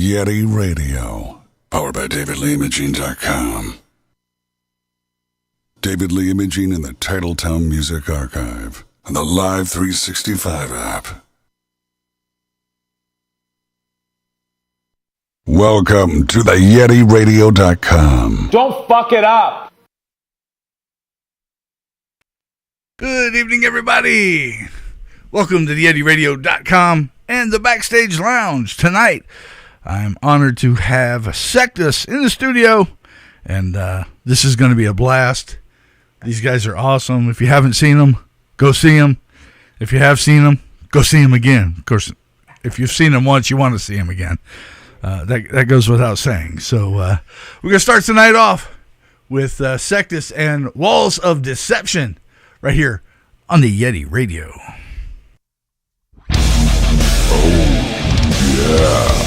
Yeti Radio, powered by DavidLeeImaging.com. David Lee Imaging in the Titletown Music Archive and the Live 365 app. Welcome to the YetiRadio.com. Don't fuck it up. Good evening, everybody. Welcome to the YetiRadio.com and the Backstage Lounge. Tonight, I'm honored to have Sectas in the studio, and this is going to be a blast. These guys are awesome. If you haven't seen them, go see them. If you have seen them, go see them again. Of course, if you've seen them once, you want to see them again. That goes without saying. So we're going to start tonight off with Sectas and Walls of Deception right here on the Yeti Radio. Oh, yeah.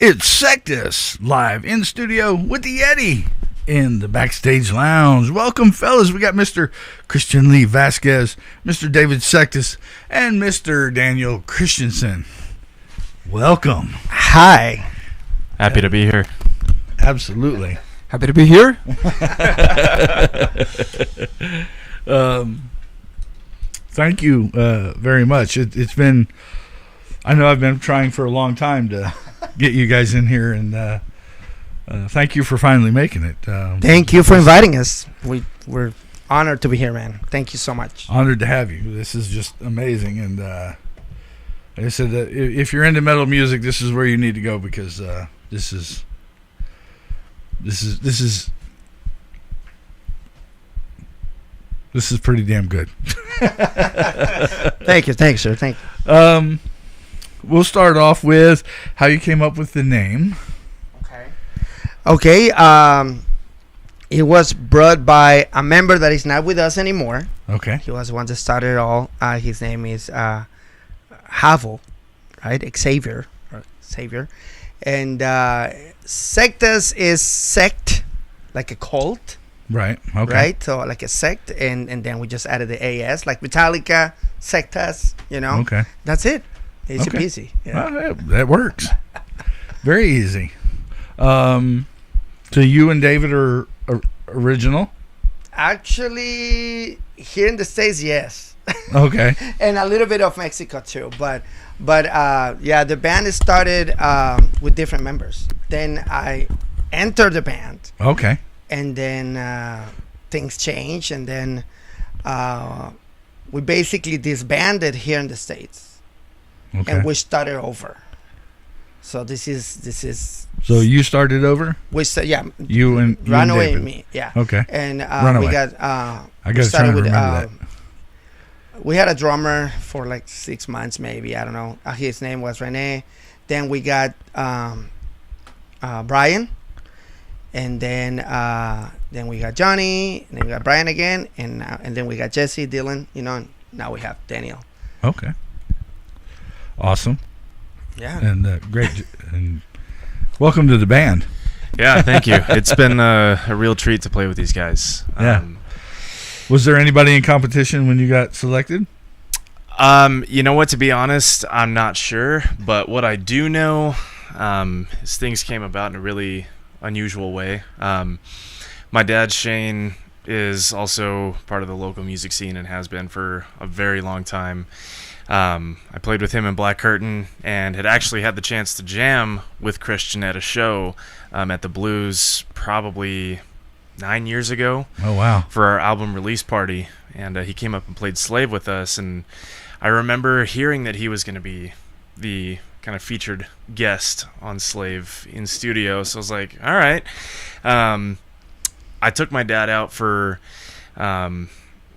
It's Sectas live in studio with the Yeti in the Backstage Lounge. Welcome, fellas. We got Mr. Christian Lee Vasquez, Mr. David Sectas, and Mr. Daniel Christensen. Welcome. Hi. Happy to be here. Absolutely. Happy to be here. Thank you very much. It's been, I know I've been trying for a long time to get you guys in here, and thank you for finally making it. Thank you for inviting us. We're honored to be here, man. Thank you so much. Honored to have you. This is just amazing, and like I said, if you're into metal music, this is where you need to go, because this is pretty damn good. Thank you, sir. Thank you. We'll start off with how you came up with the name. Okay. It was brought by a member that is not with us anymore. Okay. He was the one that started it all. His name is Havel, right? Xavier. And Sectas is sect, like a cult. Right. Okay. Right. So like a sect, and then we just added the AS, like Metallica, Sectas. You know. Okay. That's it. Easy Okay. peasy. Yeah. Well, that works. Very easy. So you and David are original? Actually, here in the States, yes. Okay. And a little bit of Mexico too, but yeah, the band started with different members. Then I entered the band. Okay. And then things changed, and then we basically disbanded here in the States. Okay. And we started over. So this is. So you started over? Yeah. You and Runaway David. and me. Yeah. Okay. And Runaway. we got. I got to try to remember that. We had a drummer for like 6 months, maybe. I don't know. His name was Rene. Then we got Brian, and then we got Johnny, and then we got Brian again, and then we got Jesse, Dylan. You know, and now we have Daniel. Okay. Awesome. Yeah. And great. And welcome to the band. Yeah, thank you. It's been a real treat to play with these guys. Yeah. Was there anybody in competition when you got selected? You know what? To be honest, I'm not sure. But what I do know is things came about in a really unusual way. My dad, Shane, is also part of the local music scene and has been for a very long time. I played with him in Black Curtain and had actually had the chance to jam with Christian at a show at the Blues probably 9 years ago. Oh, wow. For our album release party, and he came up and played Slave with us, and I remember hearing that he was going to be the kind of featured guest on Slave in studio, so I was like, all right. I took my dad out for a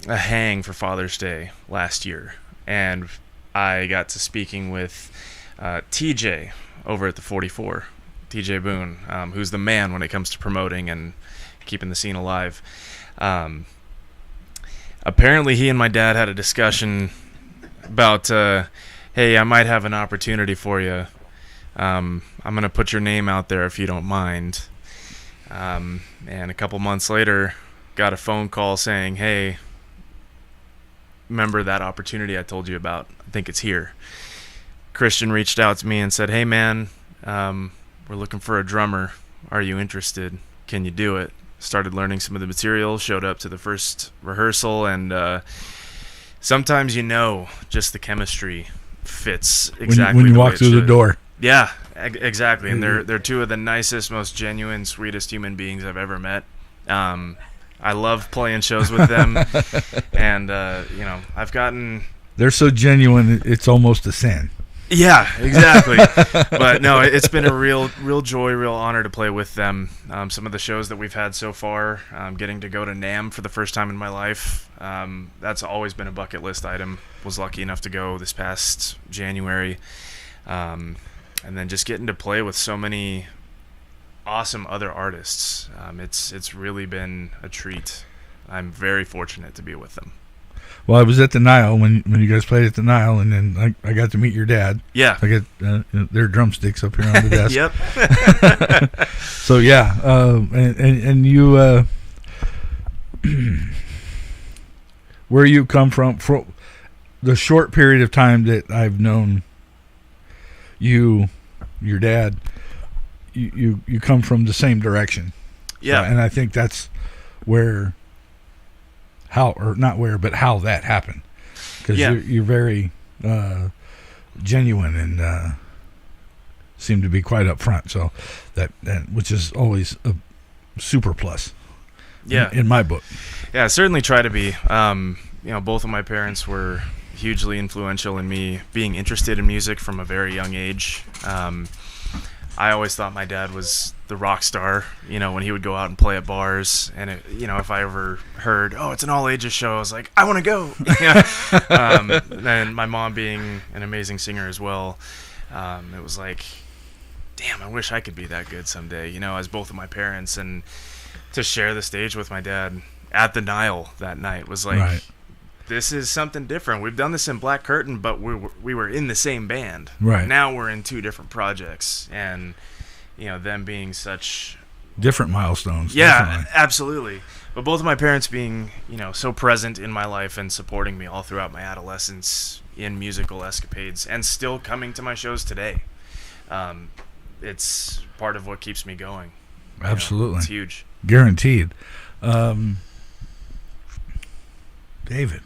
hang for Father's Day last year, and I got to speaking with TJ over at the 44, TJ Boone, who's the man when it comes to promoting and keeping the scene alive. Apparently he and my dad had a discussion about, hey, I might have an opportunity for you. I'm going to put your name out there if you don't mind. And a couple months later, got a phone call saying, hey, remember that opportunity I told you about? I think it's here. Christian reached out to me and said, hey, man, we're looking for a drummer. Are you interested? Can you do it? Started learning some of the material, showed up to the first rehearsal, and sometimes just the chemistry fits exactly when you the walk way through the door. Yeah, exactly. And they're two of the nicest, most genuine, sweetest human beings I've ever met. I love playing shows with them, and I've gotten. They're so genuine, it's almost a sin. Yeah, exactly. But no, it's been a real joy, real honor to play with them. Some of the shows that we've had so far, getting to go to NAMM for the first time in my life, that's always been a bucket list item. Was lucky enough to go this past January, and then just getting to play with so many awesome other artists. It's really been a treat. I'm very fortunate to be with them. Well, I was at the Nile when you guys played at the Nile, and then I got to meet your dad. Yeah. I got their drumsticks up here on the desk. Yep. So yeah, and you, where you come from the short period of time that I've known you, your dad, you come from the same direction. Yeah. And I think that's how that happened, because you're very genuine and seem to be quite upfront. So that which is always a super plus. Yeah. In my book. Yeah, I certainly try to be. Both of my parents were hugely influential in me being interested in music from a very young age. I always thought my dad was the rock star, when he would go out and play at bars. And, if I ever heard, oh, it's an all-ages show, I was like, I want to go. And my mom being an amazing singer as well, it was like, damn, I wish I could be that good someday, as both of my parents. And to share the stage with my dad at the Nile that night was like, right. This is something different. We've done this in Black Curtain, but we were in the same band. Right. Now we're in two different projects, and them being such different milestones. Yeah, definitely. Absolutely. But both of my parents being so present in my life and supporting me all throughout my adolescence in musical escapades, and still coming to my shows today. It's part of what keeps me going. Absolutely, it's huge. Guaranteed. David,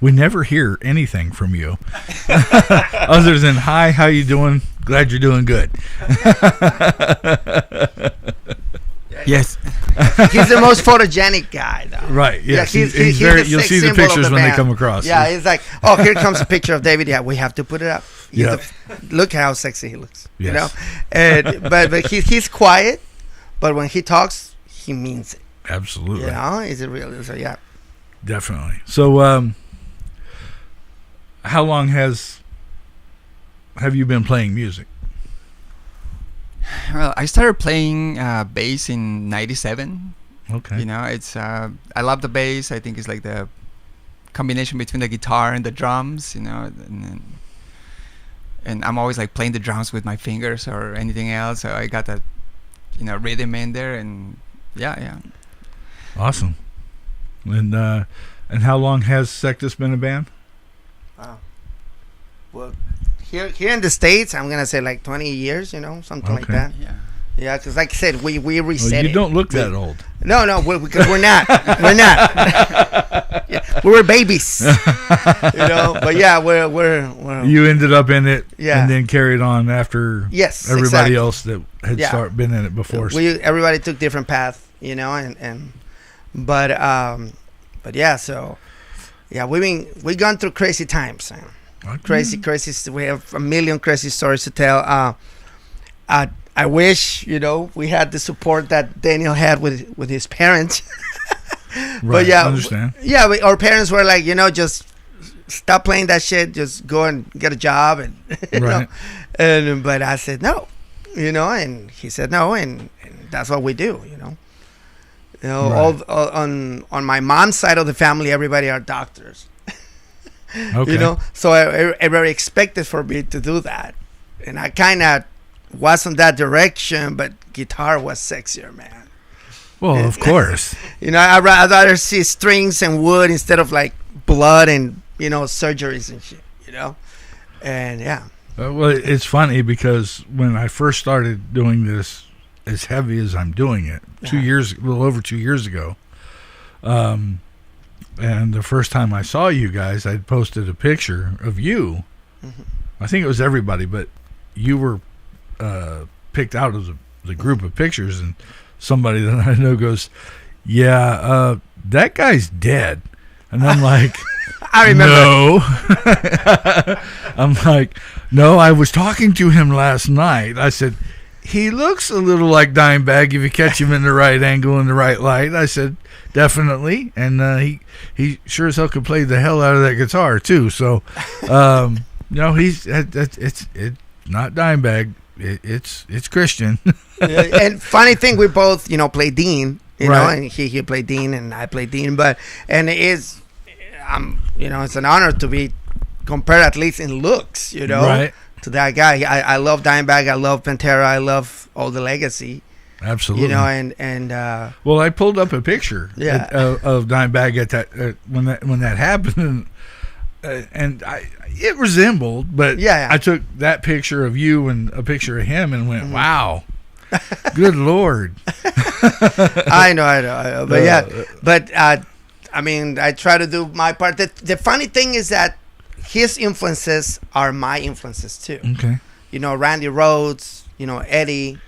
we never hear anything from you other than, hi, how you doing? Glad you're doing good. Yes. He's the most photogenic guy, though. Right, yes. Yeah, he's the very, you'll see the symbol of pictures the when they band. come across. Yeah, it's like, oh, here comes a picture of David. Yeah, we have to put it up. Yeah. Look how sexy he looks. Yes. And but he's quiet, but when he talks, he means it. Absolutely. Is it real? So yeah. Definitely. So, how long have you been playing music? Well, I started playing bass in '97. Okay. It's I love the bass. I think it's like the combination between the guitar and the drums. And I'm always like playing the drums with my fingers or anything else. So I got that, rhythm in there, and yeah. Awesome. And how long has Sectas been a band? Well, here in the States, I'm gonna say like 20 years, something like that. Yeah, because like I said, we reset it. You don't look that old. No, because we're not. We're not. Yeah, we were babies. But yeah, we're. You ended up in it, Yeah. and then carried on after. Yes, everybody exactly. else that had been in it before. Everybody took different paths, but yeah, so yeah, we've gone through crazy times. Okay. Crazy. We have a million crazy stories to tell. I wish we had the support that Daniel had with his parents. Right, But yeah, I understand. Yeah, our parents were like, just stop playing that shit. Just go and get a job, and Right. but I said no, and he said no, and that's what we do. Right. All on my mom's side of the family, everybody are doctors. Okay. So everybody expected for me to do that, and I kind of was in that direction, but guitar was sexier, man. Well, of course. I'd rather see strings and wood instead of like blood and surgeries and shit. And yeah. Well, it's funny because when I first started doing this as heavy as I'm doing it, a little over 2 years ago, and the first time I saw you guys, I'd posted a picture of you. Mm-hmm. I think it was everybody, but you were picked out of the group of pictures, and somebody that I know goes, yeah, that guy's dead. And I'm like, I remember. No. I'm like, no, I was talking to him last night. I said, he looks a little like Dimebag if you catch him in the right angle and the right light. I said, definitely. And he sure as hell could play the hell out of that guitar too. So, it's not Dimebag. It's Christian. And funny thing, we both play Dean, Right. and he played Dean and I played Dean, and it is I'm, it's an honor to be compared at least in looks, Right. to that guy. I love Dimebag. I love Pantera. I love all the legacy. Absolutely. And well, I pulled up a picture Yeah. of Dimebag at that when that happened, and it resembled, but Yeah. I took that picture of you and a picture of him and went, wow, good Lord. I know, but I try to do my part. The funny thing is that his influences are my influences too. Okay. Randy Rhoads, Eddie,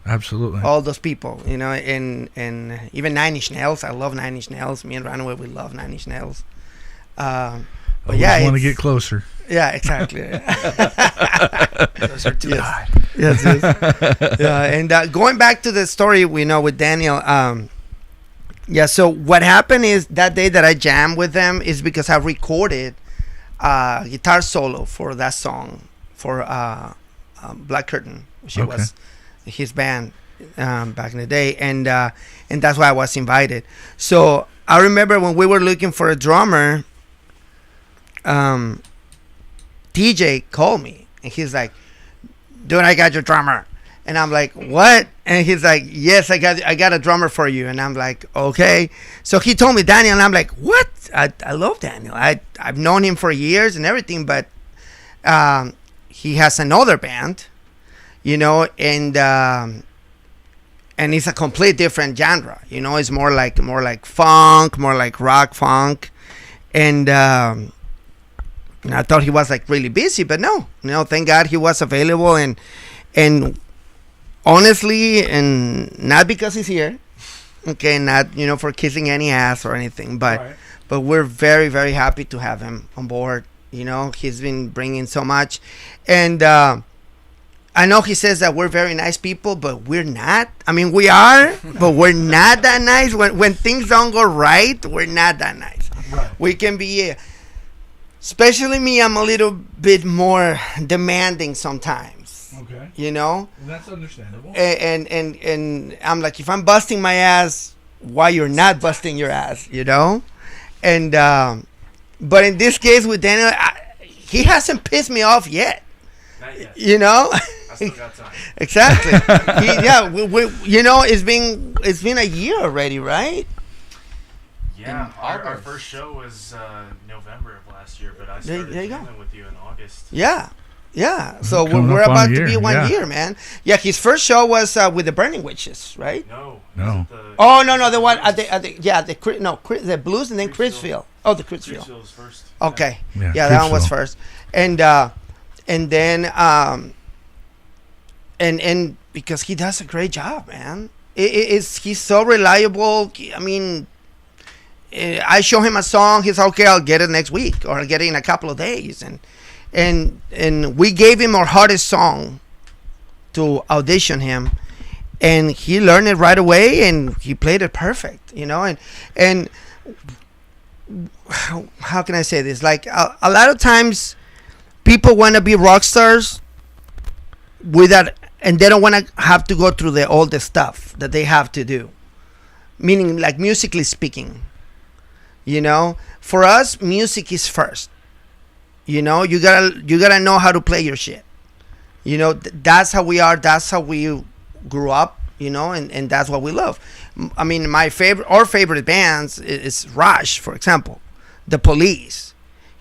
Absolutely. all those people, and even Nine Inch Nails. I love Nine Inch Nails. Me and Runaway, we love Nine Inch Nails. But I want to get closer. Yeah, exactly. Closer to God. Yes. Yeah, and going back to the story we know with Daniel, so what happened is that day that I jammed with them is because I recorded guitar solo for that song for Black Curtain, which was his band back in the day, and that's why I was invited. So I remember when we were looking for a drummer, DJ called me and he's like, dude, I got your drummer. And I'm like, what? And he's like, yes, I got a drummer for you. And I'm like, okay. So he told me Daniel, and I'm like, what? I love Daniel. I've known him for years and everything, but he has another band, and it's a complete different genre. It's more like funk, more like rock funk, and I thought he was like really busy, but no, thank God he was available, and honestly, and not because he's here, okay, not for kissing any ass or anything, but we're very, very happy to have him on board. He's been bringing so much, and I know he says that we're very nice people, but we're not. I mean, we are, but we're not that nice. When things don't go right, we're not that nice. Right. We can be, especially me, I'm a little bit more demanding sometimes. Okay. Well, that's understandable. And I'm like, if I'm busting my ass, why you're not busting your ass, And but in this case with Daniel, he hasn't pissed me off yet. Not yet. I still got time. Exactly. It's been a year already, right? Yeah, our August. first show was November of last year, but I There started you go. jamming with you in August. Yeah. So Coming we're up on about a to be year, 1 yeah. year, man. Yeah, his first show was with the Burning Witches, right? No. No. Oh no, the one the Blues and then Crisfield. Oh, the Crisfield. Crisfield was first. Okay. Yeah, Yeah, that one was Crisfield. first. And then and because he does a great job, man. He's so reliable. I mean, I show him a song, he's okay, I'll get it next week or I'll get it in a couple of days, and we gave him our hardest song to audition him, and he learned it right away and he played it perfect, and how can I say this? Like a lot of times people want to be rock stars without, and they don't want to have to go through all the stuff that they have to do, meaning like musically speaking. For us, music is first. You gotta know how to play your shit. That's how we are. That's how we grew up. And that's what we love. I mean, our favorite bands is Rush, for example, The Police.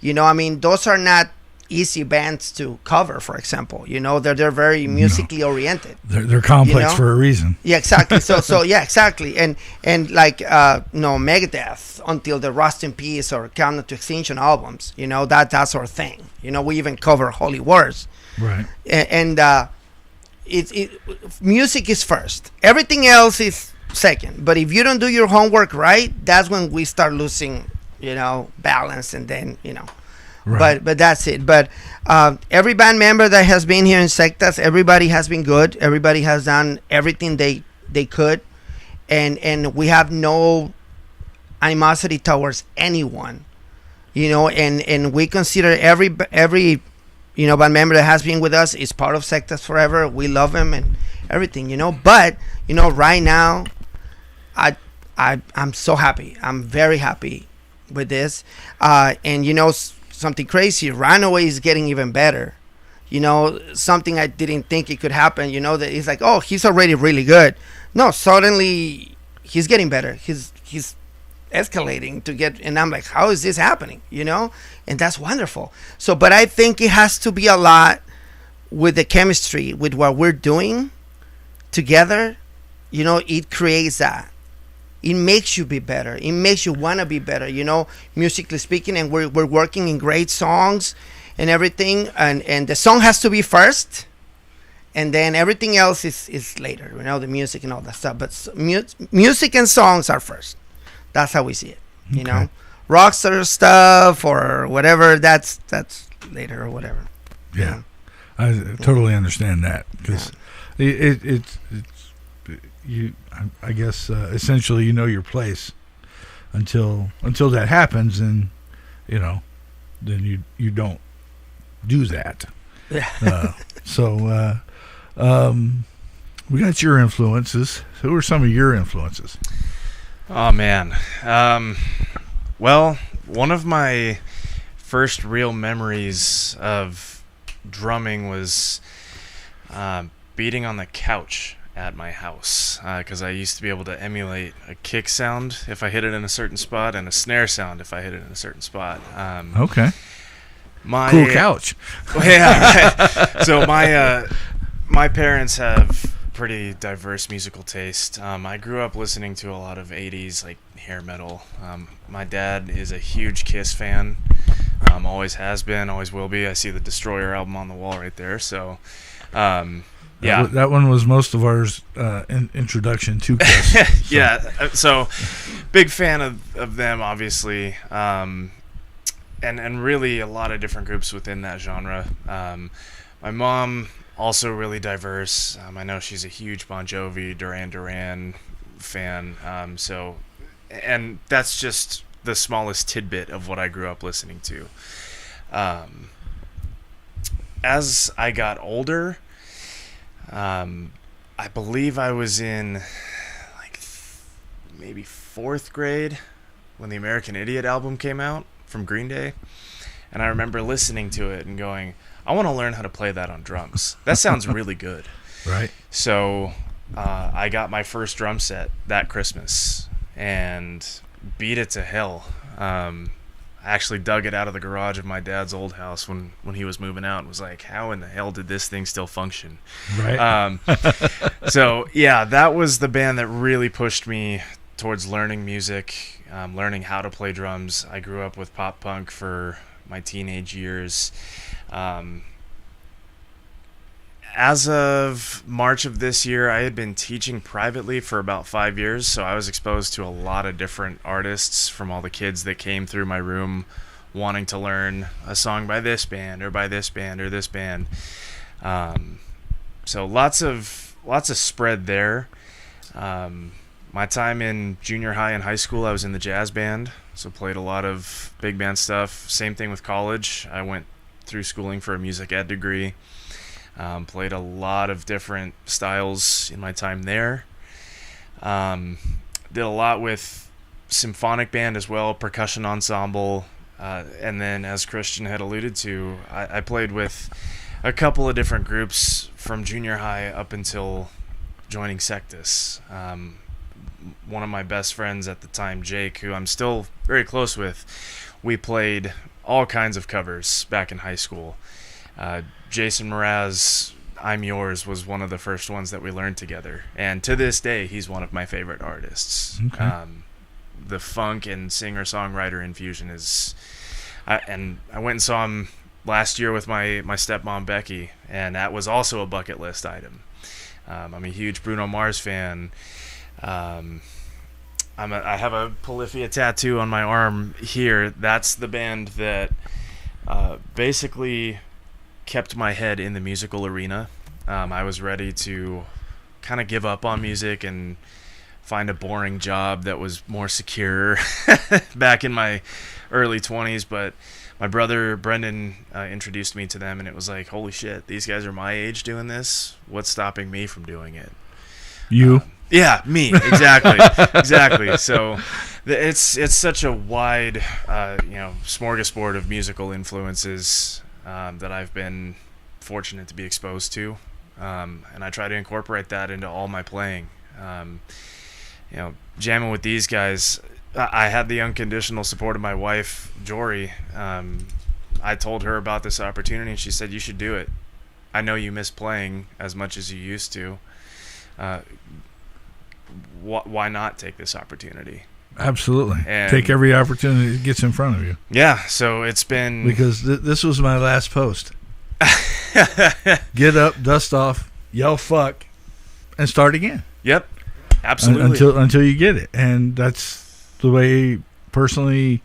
I mean, those are not easy bands to cover, for example. They're very musically oriented. They're complex for a reason. Yeah, exactly. So yeah, exactly. And like Megadeth, Until the Rust in Peace or Countdown to Extinction albums, that's our thing. We even cover Holy Wars. Right. And music is first. Everything else is second. But if you don't do your homework right, that's when we start losing, balance, and then, Right. But that's it. But every band member that has been here in Sectas, everybody has been good. Everybody has done everything they could, and we have no animosity towards anyone, and we consider every band member that has been with us is part of Sectas forever. We love him and everything, But right now, I'm so happy. I'm very happy with this. And something crazy, Runaway is getting even better. Something I didn't think it could happen. That it's like, oh, he's already really good. No, suddenly he's getting better. He's escalating to get, and I'm like, how is this happening? And that's wonderful. So, but I think it has to be a lot with the chemistry, with what we're doing together. It creates that. It makes you be better. It makes you want to be better, musically speaking. And we're working in great songs and everything. And the song has to be first. And then everything else is later, the music and all that stuff. But music and songs are first. That's how we see it, Okay. Rockstar stuff or whatever, that's later or whatever. Yeah. I totally understand that, because it's you. I guess essentially your place until that happens, and then you don't do that. Yeah. So we got your influences. Who are some of your influences? Oh man. Well, one of my first real memories of drumming was beating on the couch at my house, because I used to be able to emulate a kick sound if I hit it in a certain spot and a snare sound if I hit it in a certain spot. Okay. Cool couch. Yeah. Right. So my parents have pretty diverse musical taste. I grew up listening to a lot of 80s like hair metal. My dad is a huge Kiss fan. Always has been, always will be. I see the Destroyer album on the wall right there. So yeah, that one was most of ours introduction to Kiss. So. Yeah, so big fan of them, obviously, and really a lot of different groups within that genre. My mom also really diverse. I know she's a huge Bon Jovi, Duran Duran fan. And that's just the smallest tidbit of what I grew up listening to. As I got older, I believe I was in maybe 4th grade when the American Idiot album came out from Green Day. And I remember listening to it and going, I want to learn how to play that on drums. That sounds really good. Right. So I got my first drum set that Christmas and beat it to hell. I actually dug it out of the garage of my dad's old house when he was moving out and was like, how in the hell did this thing still function? Right. So, yeah, that was the band that really pushed me towards learning music, learning how to play drums. I grew up with pop punk for my teenage years. As of March of this year, I had been teaching privately for about 5 years, so I was exposed to a lot of different artists from all the kids that came through my room wanting to learn a song by this band or by this band or this band. So lots of spread there. My time in junior high and high school, I was in the jazz band, so played a lot of big band stuff. Same thing with college. I went through schooling for a music ed degree. Played a lot of different styles in my time there. Did a lot with symphonic band as well, percussion ensemble, and then as Christian had alluded to, I played with a couple of different groups from junior high up until joining Sectas. One of my best friends at the time, Jake, who I'm still very close with, we played all kinds of covers back in high school. Jason Mraz, I'm Yours was one of the first ones that we learned together. And to this day, he's one of my favorite artists. Okay. The funk and singer-songwriter infusion is... and I went and saw him last year with my stepmom, Becky, and that was also a bucket list item. I'm a huge Bruno Mars fan. I have a Polyphia tattoo on my arm here. That's the band that basically kept my head in the musical arena. I was ready to kind of give up on music and find a boring job that was more secure back in my early 20s, but my brother Brendan introduced me to them, and it was like, holy shit, these guys are my age doing this. What's stopping me from doing it? You? Yeah, me, exactly. Exactly. So It's such a wide, smorgasbord of musical influences that I've been fortunate to be exposed to, and I try to incorporate that into all my playing. Jamming with these guys, I had the unconditional support of my wife, Jory. I told her about this opportunity, and she said, "You should do it. I know you miss playing as much as you used to. Why not take this opportunity?" Absolutely. And take every opportunity that gets in front of you. Yeah, so it's been... Because this was my last post. Get up, dust off, yell fuck, and start again. Yep, absolutely. Until you get it. And that's the way, personally...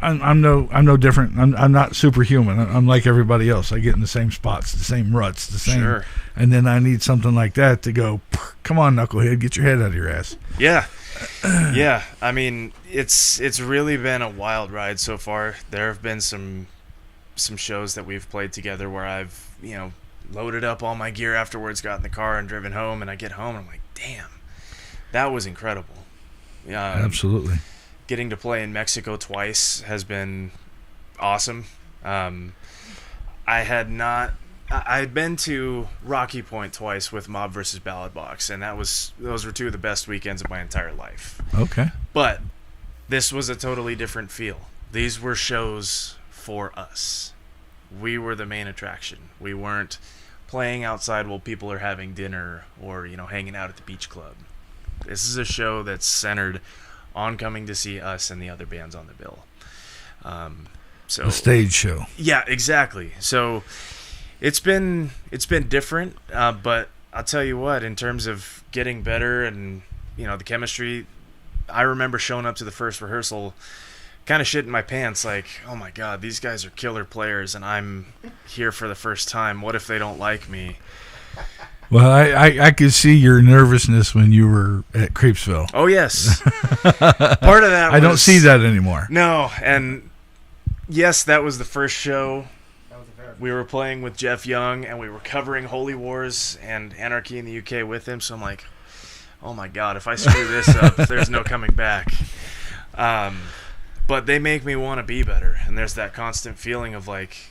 I'm no different. I'm not superhuman. I'm like everybody else. I get in the same spots, the same ruts, the same. Sure. And then I need something like that to go, come on, knucklehead, get your head out of your ass. Yeah. Yeah. I mean, it's really been a wild ride so far. There have been some shows that we've played together where I've, loaded up all my gear afterwards, got in the car and driven home, and I get home and I'm like, damn, that was incredible. Yeah. Absolutely. Getting to play in Mexico twice has been awesome. I'd been to Rocky Point twice with Mob versus Ballad Box, and those were two of the best weekends of my entire life. Okay. But this was a totally different feel. These were shows for us. We were the main attraction. We weren't playing outside while people are having dinner or, hanging out at the beach club. This is a show that's centered on coming to see us and the other bands on the bill. So a stage show. Yeah, exactly. So it's been different, but I'll tell you what, in terms of getting better and the chemistry, I remember showing up to the first rehearsal kind of shitting my pants, like, oh my god, these guys are killer players and I'm here for the first time. What if they don't like me? Well, I could see your nervousness when you were at Creepsville. Oh, yes. Part of that I don't see that anymore. No, and yes, that was the first show. We were playing with Jeff Young, and we were covering Holy Wars and Anarchy in the UK with him, so I'm like, oh my god, if I screw this up, there's no coming back. But they make me want to be better, and there's that constant feeling of like,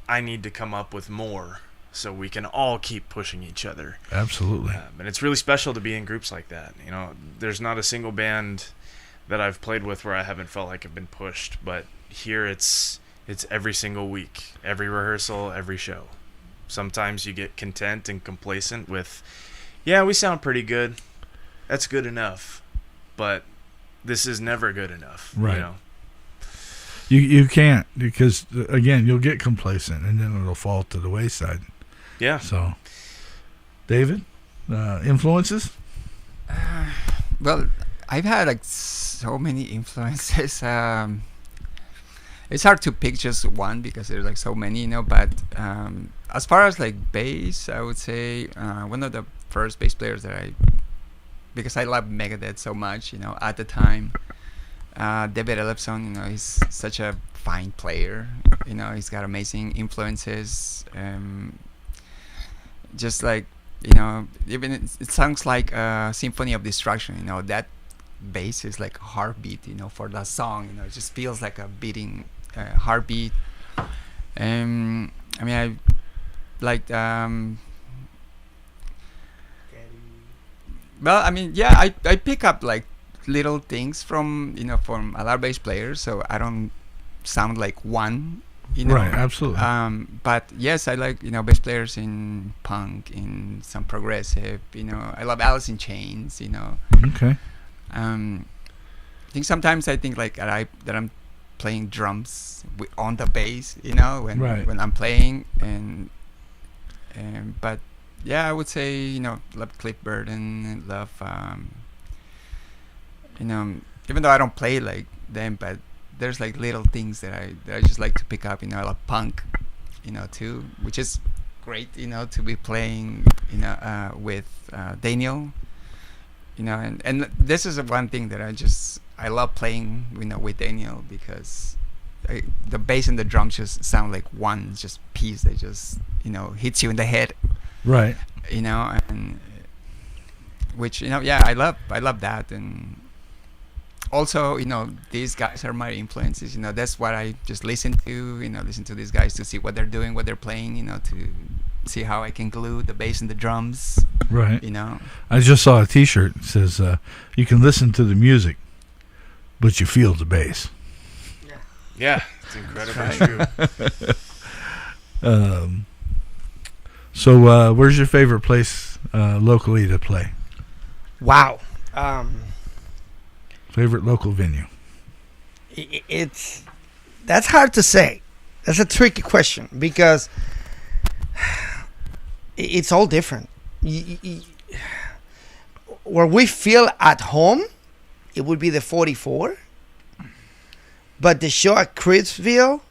I need to come up with more, so we can all keep pushing each other. Absolutely. And it's really special to be in groups like that. There's not a single band that I've played with where I haven't felt like I've been pushed, but here it's every single week, every rehearsal, every show. Sometimes you get content and complacent with, yeah, we sound pretty good. That's good enough. But this is never good enough. Right. You can't, because, again, you'll get complacent, and then it'll fall to the wayside. Yeah. So, David, influences? Well, I've had so many influences. It's hard to pick just one because there's so many, but as far as bass, I would say one of the first bass players because I love Megadeth so much, at the time, David Ellefson, he's such a fine player, he's got amazing influences, just even it sounds like a symphony of destruction, that bass is like a heartbeat, for that song, it just feels like a beating heartbeat. I liked well, I pick up little things from from a lot of bass players, so I don't sound like one, Right, absolutely. But yes, I like bass players in punk, in some progressive. I love Alice in Chains. Okay. I think sometimes I think that I'm playing drums on the bass. When I'm playing and but yeah, I would say love Cliff Burton, love even though I don't play like them, but there's little things that I just like to pick up. I love punk, too, which is great, to be playing, with Daniel, and this is one thing that I love playing, with Daniel, because the bass and the drums just sound like one just piece that just hits you in the head, right? And which I love that, and Also, these guys are my influences. That's what I just listen to. Listen to these guys to see what they're doing, what they're playing. To see how I can glue the bass and the drums. Right. I just saw a T-shirt that says, "You can listen to the music, but you feel the bass." Yeah, it's incredibly true. So, where's your favorite place locally to play? Wow. Favorite local venue? That's hard to say. That's a tricky question because it's all different. Where we feel at home, it would be the 44. But the show at Crisville,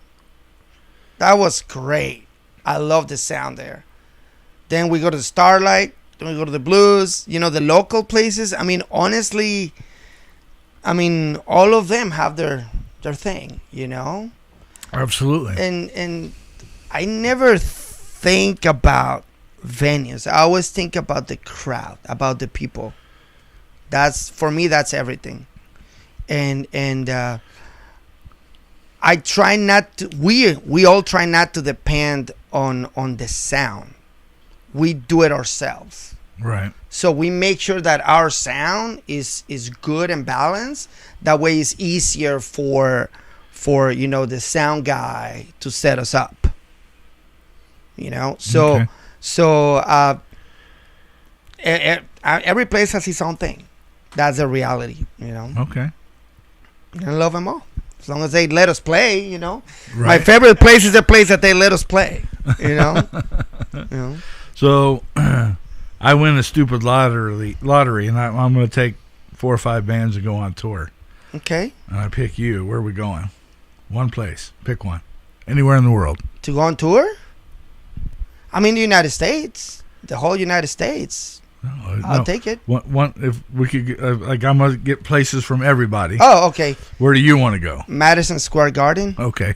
that was great. I love the sound there. Then we go to the Starlight. Then we go to the Blues. The local places. I mean, honestly, all of them have their thing, Absolutely. And I never think about venues. I always think about the crowd, about the people. For me, that's everything. And I try not to. We all try not to depend on the sound. We do it ourselves. Right. So we make sure that our sound is good and balanced. That way, it's easier for the sound guy to set us up. So Okay. so every place has its own thing. That's the reality. Okay. I love them all. As long as they let us play, My Right. favorite place is the place that they let us play, So, I win a stupid lottery, and I'm going to take 4 or 5 bands and go on tour. Okay. And I pick you. Where are we going? One place. Pick one. Anywhere in the world. To go on tour? I mean, the United States. The whole United States. I'll take it. One. If we could, I'm going to get places from everybody. Oh, okay. Where do you want to go? Madison Square Garden. Okay.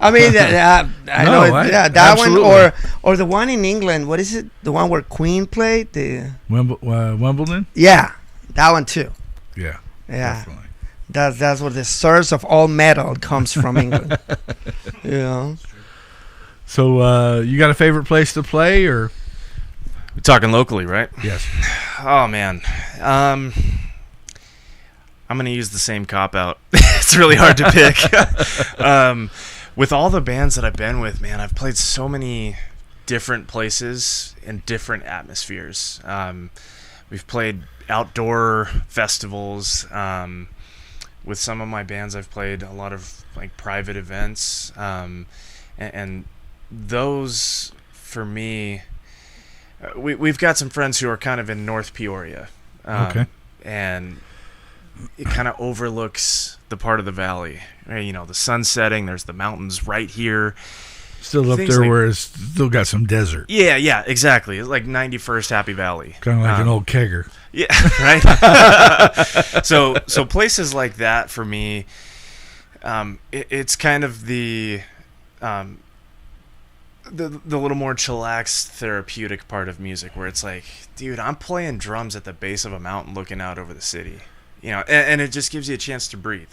I mean, I No, know that absolutely. one, or the one in England. What is it? The one where Queen played. Wimbledon. Yeah, that one too. Yeah. Yeah, Definitely. that's where the source of all metal comes from, England. So, you got a favorite place to play, or? We're talking locally, right? Yes. Oh man, I'm gonna use the same cop out. It's really hard to pick. With all the bands that I've been with, man, I've played so many different places and different atmospheres. We've played outdoor festivals. With some of my bands, I've played a lot of like private events, and those for me. We've got some friends who are kind of in North Peoria, Okay. and it kind of overlooks the part of the valley. Right? The sun setting. There's the mountains right here. Still up Things there like- where it's still got some desert. Yeah, exactly. It's like 91st Happy Valley. Kind of like an old kegger. Yeah, right. So places like that for me, it's kind of the little more chillaxed, therapeutic part of music, where it's like, dude, I'm playing drums at the base of a mountain, looking out over the city, and it just gives you a chance to breathe.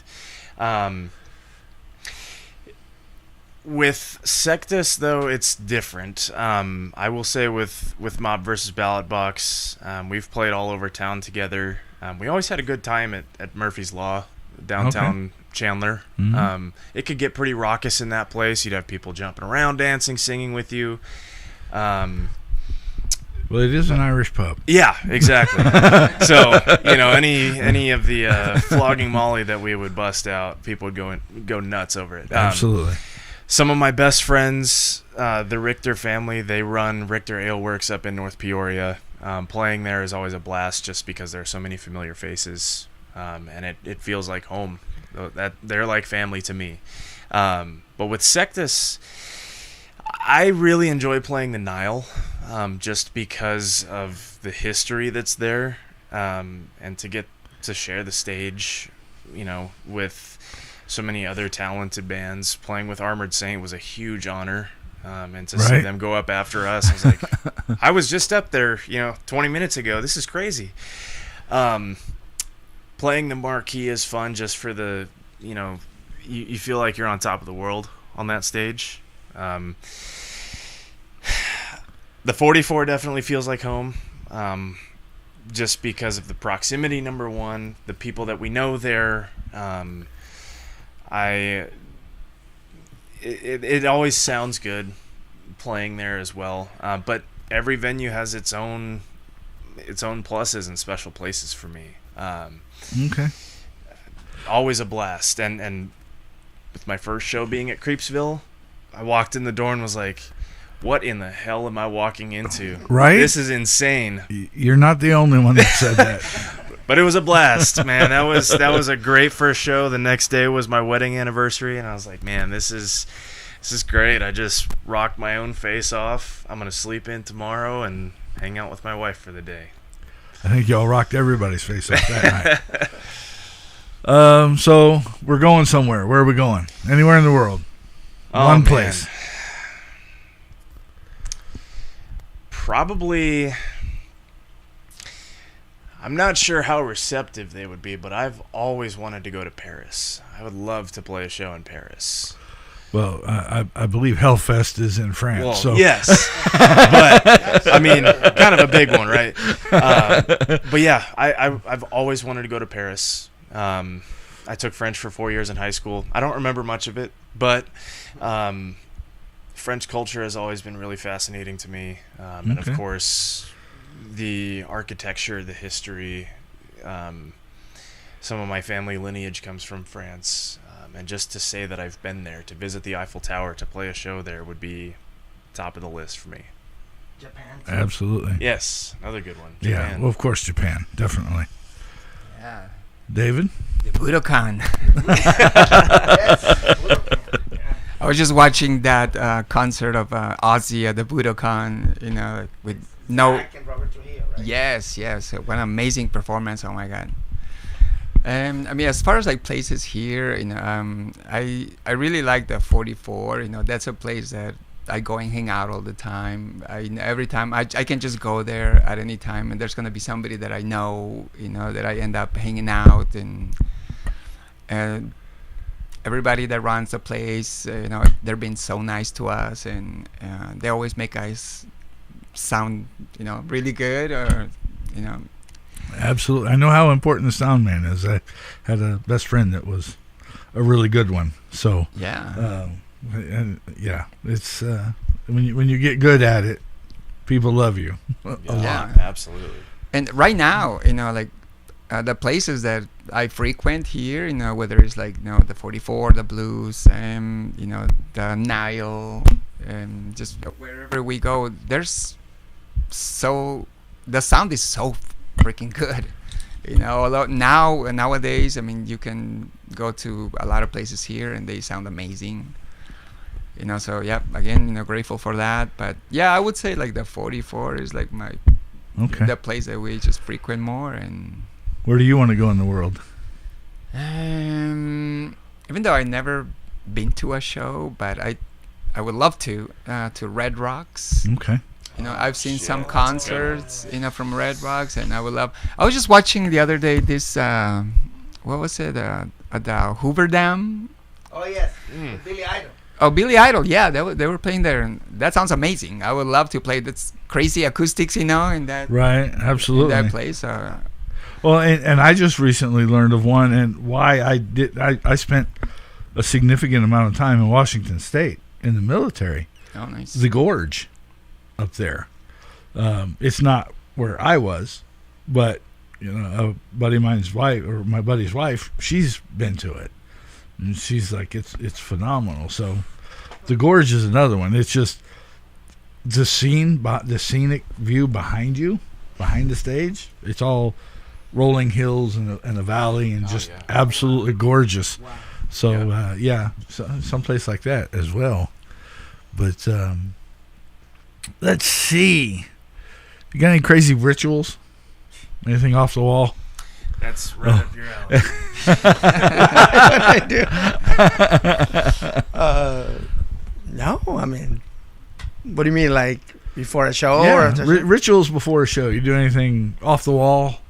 With Sectas, though, it's different. I will say with Mob versus Ballot Box, we've played all over town together. We always had a good time at Murphy's Law, downtown Chandler. Mm-hmm. It could get pretty raucous in that place. You'd have people jumping around, dancing, singing with you. Well, it is an Irish pub. Yeah, exactly. So, any of the flogging Molly that we would bust out, people would go nuts over it. Absolutely. Some of my best friends, the Richter family, they run Richter Ale Works up in North Peoria. Playing there is always a blast just because there are so many familiar faces, and it feels like home. That they're like family to me. But with Sectas, I really enjoy playing the Nile, just because of the history that's there, and to get to share the stage, with so many other talented bands. Playing with Armored Saint was a huge honor, and to see Right. them go up after us, I was like, I was just up there, 20 minutes ago. This is crazy. playing the marquee is fun just for the, you feel like you're on top of the world on that stage. The 44 definitely feels like home, just because of the proximity, number one, the people that we know there. It always sounds good playing there as well, but every venue has its own pluses and special places for me. Okay. Always a blast, and with my first show being at Creepsville, I walked in the door and was like, what in the hell am I walking into? Right? This is insane. You're not the only one that said that. But it was a blast, man. That was a great first show. The next day was my wedding anniversary, and I was like, man, this is great. I just rocked my own face off. I'm going to sleep in tomorrow and hang out with my wife for the day. I think y'all rocked everybody's face off that night. So we're going somewhere. Where are we going? Anywhere in the world. One place. Probably, I'm not sure how receptive they would be, but I've always wanted to go to Paris. I would love to play a show in Paris. Well, I believe Hellfest is in France. Well, so. yes, but I mean, kind of a big one, right? But yeah, I've always wanted to go to Paris. I took French for 4 years in high school. I don't remember much of it, but French culture has always been really fascinating to me, and of course, the architecture, the history. Some of my family lineage comes from France, and just to say that I've been there, to visit the Eiffel Tower, to play a show there would be top of the list for me. Japan. Absolutely. Yes, another good one. Yeah, Japan. well, of course, Japan, definitely. Yeah. David? The Budokan. I was just watching that concert of Ozzy at the Budokan, with no... Zach and Robert Trujillo, right? Yes. What an amazing performance! Oh my God. I mean, as far as like places here, I really like the 44. That's a place that I go and hang out all the time. Every time I can just go there at any time, and there's gonna be somebody that I know, that I end up hanging out, and everybody that runs the place, they're being so nice to us, and they always make us sound, really good, or. Absolutely. I know how important the sound man is. I had a best friend that was a really good one. So yeah, and yeah, it's when you get good at it, people love you a lot. Absolutely. And right now, the places that I frequent here, whether it's like the 44, the Blues, the Nile, and just wherever we go, the sound is so freaking good, although nowadays, I mean, you can go to a lot of places here and they sound amazing, so yeah, again, grateful for that. But yeah, I would say like the 44 is like the place that we just frequent more. And where do you want to go in the world? Even though I never been to a show, but I would love to Red Rocks. Okay. I've seen some concerts, from Red Rocks, and I would love. I was just watching the other day this, what was it, at the Hoover Dam? Oh yes, Billy Idol. Oh, Billy Idol, yeah, they were playing there, and that sounds amazing. I would love to play that's crazy acoustics, in that. Right, absolutely. In that place. Well, and I just recently learned of one, and why I spent a significant amount of time in Washington State in the military. Oh, nice. The Gorge. Up there, it's not where I was, but a buddy of mine's wife, or my buddy's wife, she's been to it, and she's like, it's phenomenal. So, the Gorge is another one. It's just the scenic view behind you, behind the stage. It's all rolling hills and a valley, and just absolutely gorgeous. Wow. So someplace like that as well, but. Let's see. You got any crazy rituals? Anything off the wall? That's right up your alley. I do. No, I mean, what do you mean, like before a show? Yeah, or after rituals before a show. You do anything off the wall?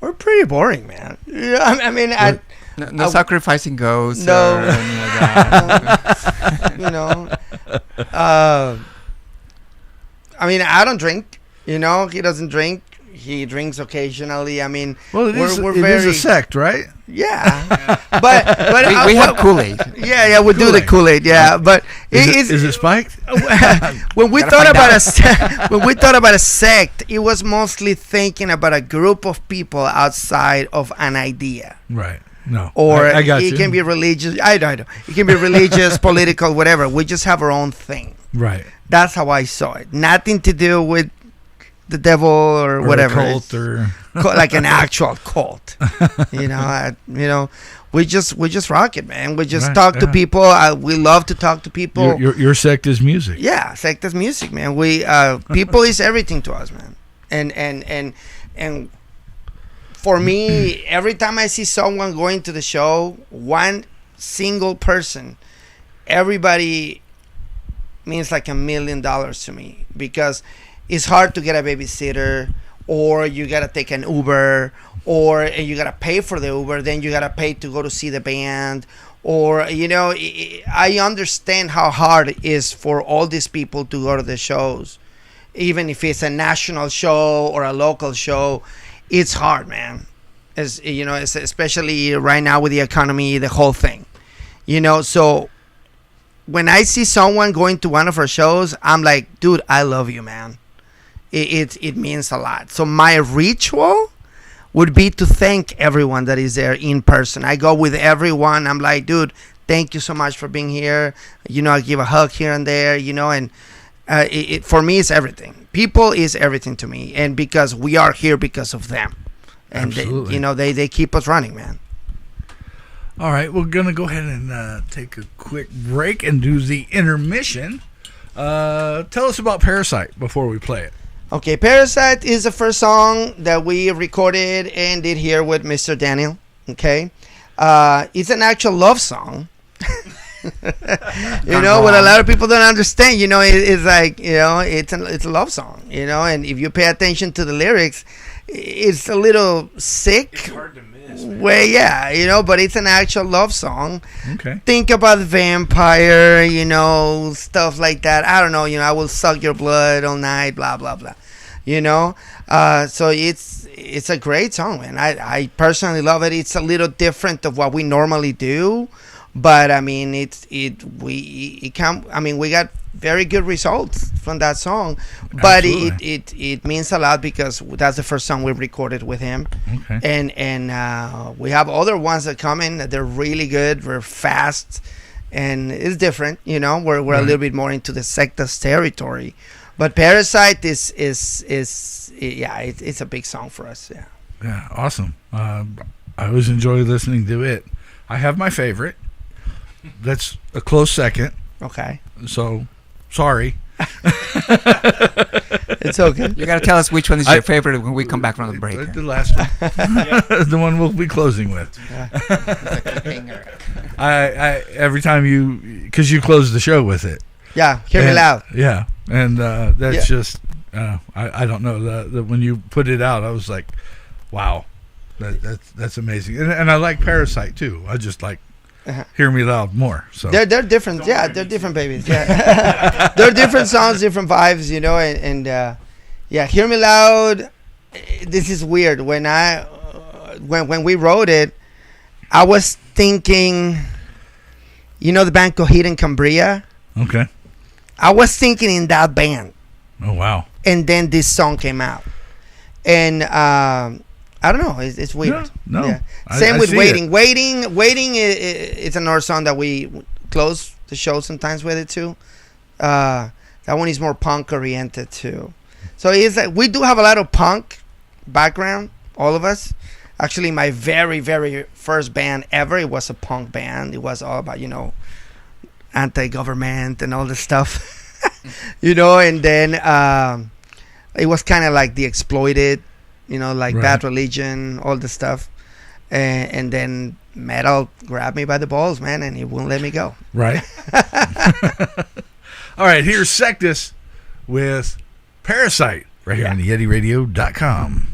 we're pretty boring, man. Yeah, I mean, No sacrificing goats. No. Or anything like that. you know, I mean, I don't drink. You know, he doesn't drink. He drinks occasionally. I mean, Well, it is we're a sect, right? yeah. but we have Kool-Aid. Yeah, we do the Kool-Aid. Yeah, but Is it spiked? when we Gotta thought find about out. when we thought about a sect, it was mostly thinking about a group of people outside of an idea. Right. No. Or I got it you. can be religious. I know. It can be religious, political, whatever. We just have our own thing. Right. That's how I saw it. Nothing to do with the devil or whatever. A cult or Like an actual cult. You know, we just rock it, man. We just Right, talk to yeah. people. We love to talk to people. your sect is music. Yeah, Sectas music, man. We people is everything to us, man. And for me, every time I see someone going to the show, one single person, everybody means like $1 million to me, because it's hard to get a babysitter, or you gotta take an Uber, or you gotta pay for the Uber, then you gotta pay to go to see the band, or I understand how hard it is for all these people to go to the shows, even if it's a national show or a local show. It's hard, man. As you know, especially right now with the economy, the whole thing. So when I see someone going to one of our shows, I'm like, dude, I love you, man. It means a lot. So my ritual would be to thank everyone that is there in person. I go with everyone. I'm like, dude, thank you so much for being here. I give a hug here and there, and for me, it's everything. People is everything to me, and because we are here because of them, and they keep us running, man. All right, we're gonna go ahead and take a quick break and do the intermission. Tell us about Parasite before we play it. Okay, Parasite is the first song that we recorded and did here with Mr. Daniel. Okay, it's an actual love song. What a lot of people don't understand, it's like, it's a love song, and if you pay attention to the lyrics, it's a little sick. It's hard to miss, man. Well, yeah, but it's an actual love song. Okay. Think about vampire, stuff like that. I don't know, I will suck your blood all night, blah, blah, blah. So it's a great song, man. I personally love it. It's a little different of what we normally do. But I mean, we got very good results from that song. But it means a lot because that's the first song we recorded with him. Okay. And we have other ones that come in that they're really good. We're fast, and it's different. We're a little bit more into the Sectas territory. But Parasite is it's a big song for us. Yeah. Yeah. Awesome. I always enjoy listening to it. I have my favorite. That's a close second. Okay. So, sorry. It's okay. You gotta tell us which one is your favorite when we come back from the break. The last one. The one we'll be closing with. I every time because you close the show with it. Yeah, hear me loud. Yeah, and that's just I don't know that when you put it out, I was like, wow, that's amazing, and I like Parasite too. I just like. Hear Me Loud more. So they're different. Yeah, they're different babies. Yeah, they're different songs, different vibes. And Hear Me Loud. This is weird. When we wrote it, I was thinking, the band Coheed and Cambria. Okay. I was thinking in that band. Oh wow. And then this song came out, and I don't know. It's weird. No. Yeah. I Same with see Waiting. it. Waiting is another song that we close the show sometimes with it too. That one is more punk oriented too. So it's like we do have a lot of punk background, all of us. Actually, my very, very first band ever, it was a punk band. It was all about, anti-government and all this stuff. And then it was kind of like the Exploited. Like Right. Bad Religion, all the stuff. And then metal grabbed me by the balls, man, and it wouldn't let me go. Right. All right, here's Sectas with Parasite right here on the YetiRadio.com.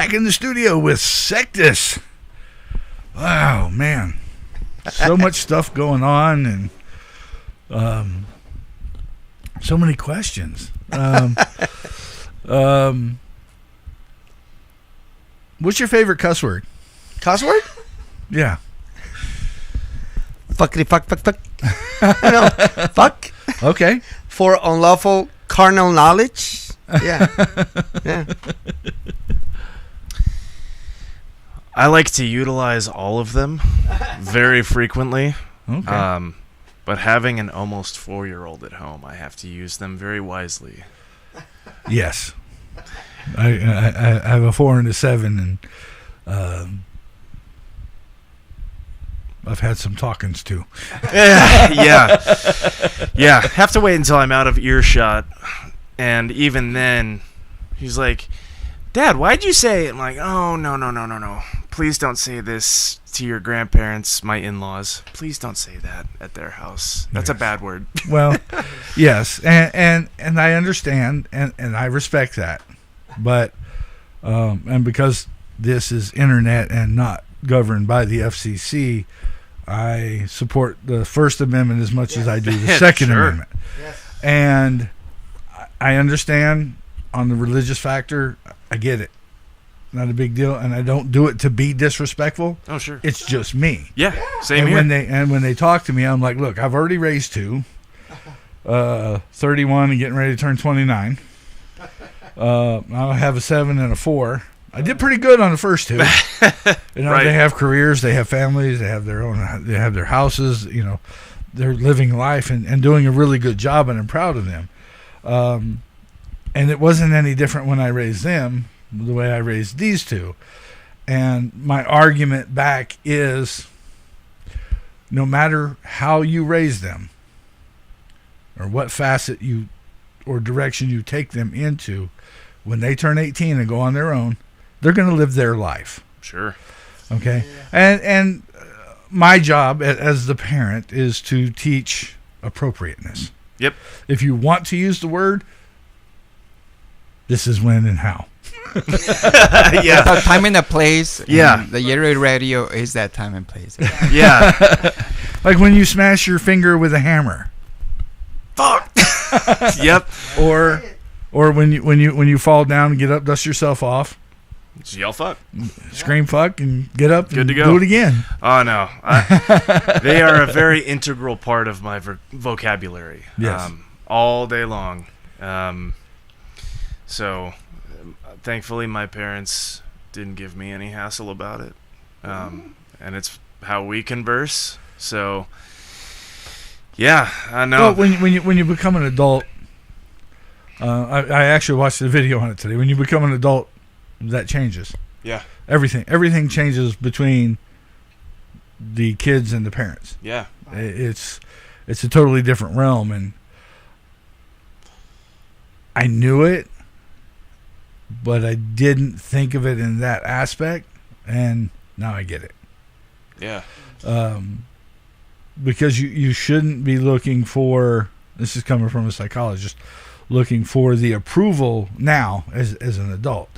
back in the studio with Sectas. Wow, man. So much stuff going on, and so many questions. What's your favorite cuss word? Cuss word? Yeah. Fuckity fuck. No, fuck. Okay. For unlawful carnal knowledge. Yeah. Yeah. I like to utilize all of them very frequently. Okay. But having an almost 4-year-old at home, I have to use them very wisely. Yes. I have a 4 and a 7, and I've had some talkings too. Yeah. Have to wait until I'm out of earshot, and even then, he's like, "Dad, why'd you say it?" I'm like, "Oh, no. Please don't say this to your grandparents, my in-laws. Please don't say that at their house. That's a bad word." Well, yes, and I understand, and I respect that, but and because this is internet and not governed by the FCC, I support the First Amendment as much as I do the Second Sure. Amendment. Yes. And I understand on the religious factor. I get it. Not a big deal, and I don't do it to be disrespectful. Oh, sure. It's just me. Yeah, same And here. when they talk to me, I'm like, look, I've already raised 2, 31 and getting ready to turn 29. I have a 7 and a 4. I did pretty good on the first 2. You know, Right. They have careers, they have families, they have they have their houses. You know, they're living life and doing a really good job, and I'm proud of them. And it wasn't any different when I raised them the way I raised these 2. And my argument back is, no matter how you raise them or what facet or direction you take them into, when they turn 18 and go on their own, they're going to live their life. Sure. Okay. And my job as the parent is to teach appropriateness. Yep. If you want to use the word, this is when and how. Yeah. About time and a place. Yeah. The Yeti radio is that time and place. Yeah. Like when you smash your finger with a hammer, Fuck. Yep. or when you fall down and get up, dust yourself off, Just yell fuck. scream fuck, and get up Good and to go. do it again. Oh, no. They are a very integral part of my vocabulary. Yes. All day long. So, thankfully, my parents didn't give me any hassle about it. And it's how we converse. So, yeah, I know. Well, when you become an adult, I actually watched the video on it today. When you become an adult, that changes. Yeah. Everything changes between the kids and the parents. Yeah. It's a totally different realm, and I knew it, but I didn't think of it in that aspect, and now I get it. Yeah. Because you shouldn't be looking for, this is coming from a psychologist, looking for the approval now as an adult.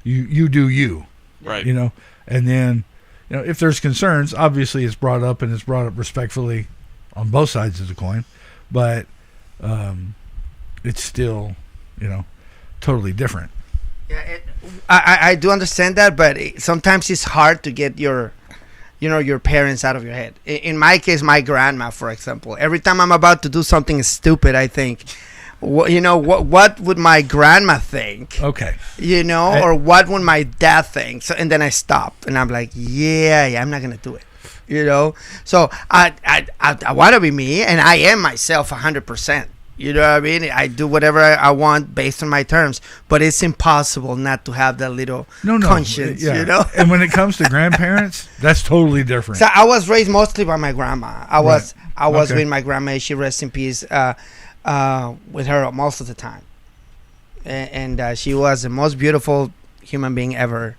You do you. Right. You know, and then, you know, if there's concerns, obviously it's brought up, and it's brought up respectfully on both sides of the coin, but it's still, you know, totally different. Yeah, I do understand that, but sometimes it's hard to get your parents out of your head. In my case, my grandma, for example, every time I'm about to do something stupid, I think, what would my grandma think? Okay. Or what would my dad think? So, and then I stop, and I'm like, yeah, I'm not gonna do it. So I want to be me, and I am myself 100%. You know what I mean? I do whatever I want based on my terms, but it's impossible not to have that little conscience, Yeah. And when it comes to grandparents, that's totally different. So I was raised mostly by my grandma. I was Okay. with my grandma. She rests in peace. With her most of the time, and she was the most beautiful human being ever.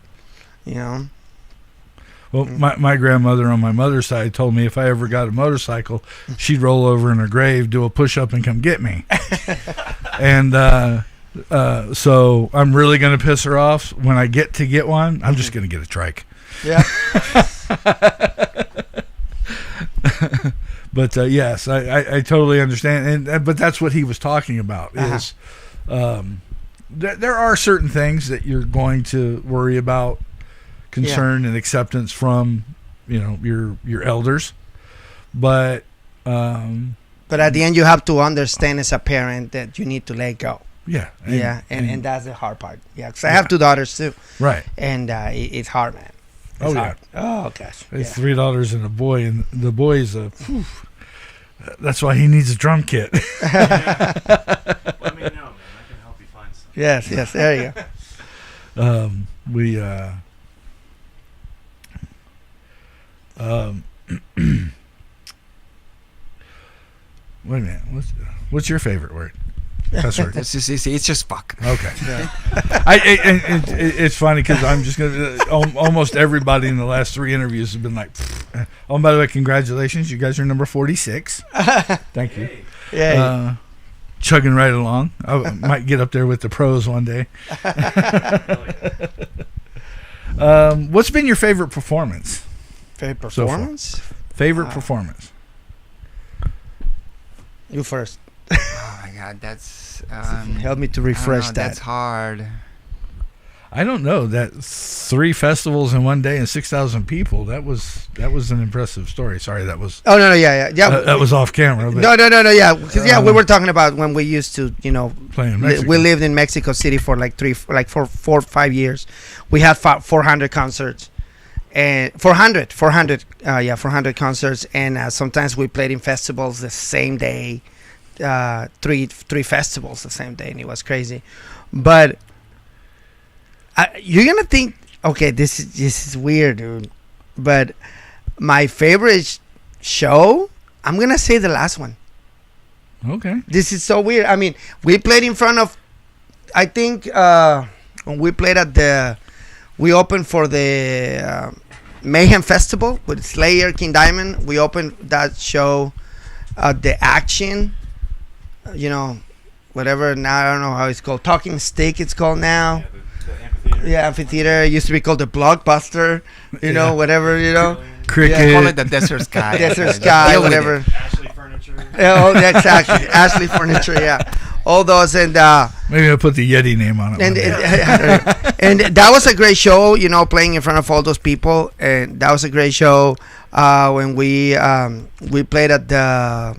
Well, my grandmother on my mother's side told me if I ever got a motorcycle, she'd roll over in her grave, do a push-up, and come get me. And So I'm really going to piss her off when I get one. I'm just going to get a trike. Yeah. But yes, I totally understand, but that's what he was talking about. Is there are certain things that you're going to worry about, concern and acceptance from, your elders, but at the end, you have to understand as a parent that you need to let go. Yeah, and that's the hard part. Yeah, because I have 2 daughters too. Right, and it's hard, man. It's hard. Oh gosh, it's 3 daughters and a boy, and the boy is that's why he needs a drum kit. Let me know, man. I can help you find something. Yes, there you go. Wait a minute. What's your favorite word? That's right. It's just fuck. Okay. Yeah. It's funny because I'm just gonna. Almost everybody in the last 3 interviews have been like, "Oh, by the way, congratulations! You guys are number 46. Thank you. Yeah. Chugging right along. I might get up there with the pros one day. What's been your favorite performance? Favorite performance? Favorite performance. You first. Oh my God, that's help me to refresh that. That's hard. I don't know that 3 festivals in one day and 6,000 people. That was an impressive story. Sorry, that was. Oh no, yeah. That was off camera. But, no, yeah. Because we were talking about when we used to, play in Mexico. We lived in Mexico City for for 4 or 5 years. We had 400 concerts. And 400 concerts, and sometimes we played in festivals the same day, 3 festivals the same day, and it was crazy. But you're gonna think, okay, this is weird, dude. But my favorite show, I'm gonna say the last one. Okay. This is so weird. I mean, we played in front of, I think, when we played we opened for the Mayhem Festival with Slayer, King Diamond. We opened that show at the Action, whatever. Now I don't know how it's called. Talking Stick, it's called now. Yeah, the amphitheater. Yeah, amphitheater. It used to be called the Blockbuster. Whatever. Cricket. Yeah, call it the Desert Sky. Desert Sky, whatever. Ashley Furniture. Oh, that's actually Ashley Furniture. Yeah, all those and. Maybe I'll put the Yeti name on it. And that was a great show, playing in front of all those people, and that was a great show. When we played at the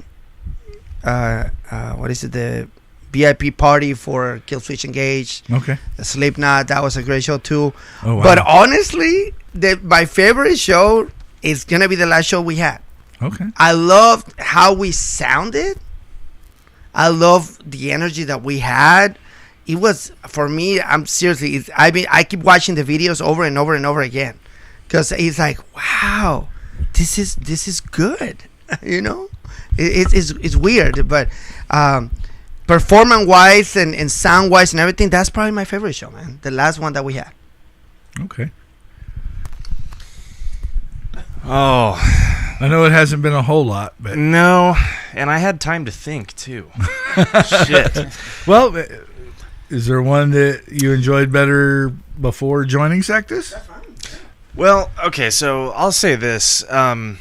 the VIP party for Killswitch Engage. Okay. The Slipknot, that was a great show too. Oh, wow. But honestly, my favorite show is gonna be the last show we had. Okay. I loved how we sounded. I love the energy that we had. It was, for me, I'm seriously, I keep watching the videos over and over and over again, because it's like, wow, this is good. It's weird, but performance wise and sound wise and everything, that's probably my favorite show, man. The last one that we had. Okay. Oh, I know it hasn't been a whole lot, but no, and I had time to think too. Shit. Well, is there one that you enjoyed better before joining Sectas? Well, okay, so I'll say this. I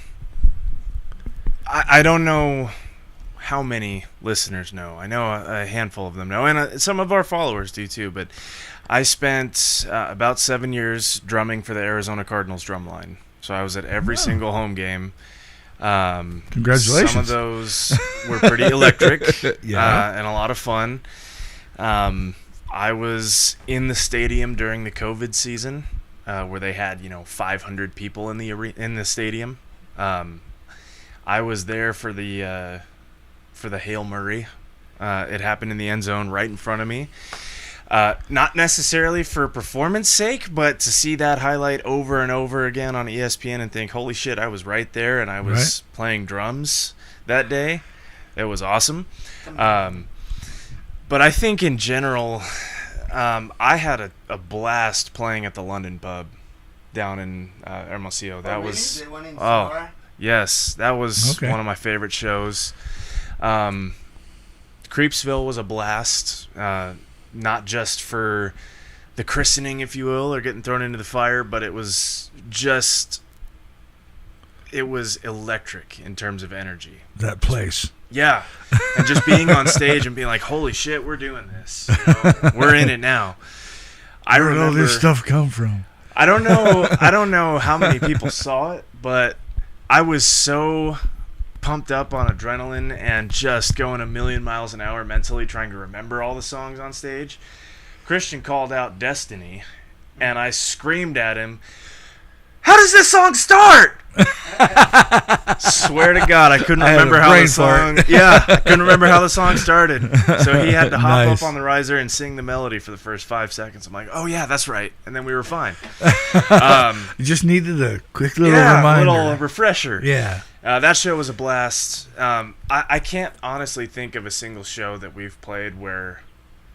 don't know how many listeners know. I know a handful of them know, and some of our followers do too. But I spent about 7 years drumming for the Arizona Cardinals drum line. So I was at every single home game. Congratulations. Some of those were pretty electric Yeah. and a lot of fun. I was in the stadium during the COVID season where they had 500 people in the stadium. I was there for the Hail Murray. It happened in the end zone right in front of me. Not necessarily for performance sake, but to see that highlight over and over again on ESPN and think, holy shit, I was right there and I was playing drums that day. It was awesome. But I think in general, I had a blast playing at the London pub down in Hermosillo. That was yes, that was one of my favorite shows. Creepsville was a blast. not just for the christening, if you will, or getting thrown into the fire, but it was electric in terms of energy. That place. Yeah. And just being on stage and being like, holy shit, we're doing this. You know, we're in it now. Where did all this stuff come from? I don't know how many people saw it, but I was so pumped up on adrenaline and just going a million miles an hour mentally trying to remember all the songs on stage. Christian called out Destiny, and I screamed at him, "How does this song start?" Swear to God, I couldn't remember how the song. Yeah, I couldn't remember how the song started. So he had to hop up on the riser and sing the melody for the first 5 seconds. I'm like, "Oh yeah, that's right," and then we were fine. You just needed a quick little reminder, a little refresher. Yeah, that show was a blast. I can't honestly think of a single show that we've played where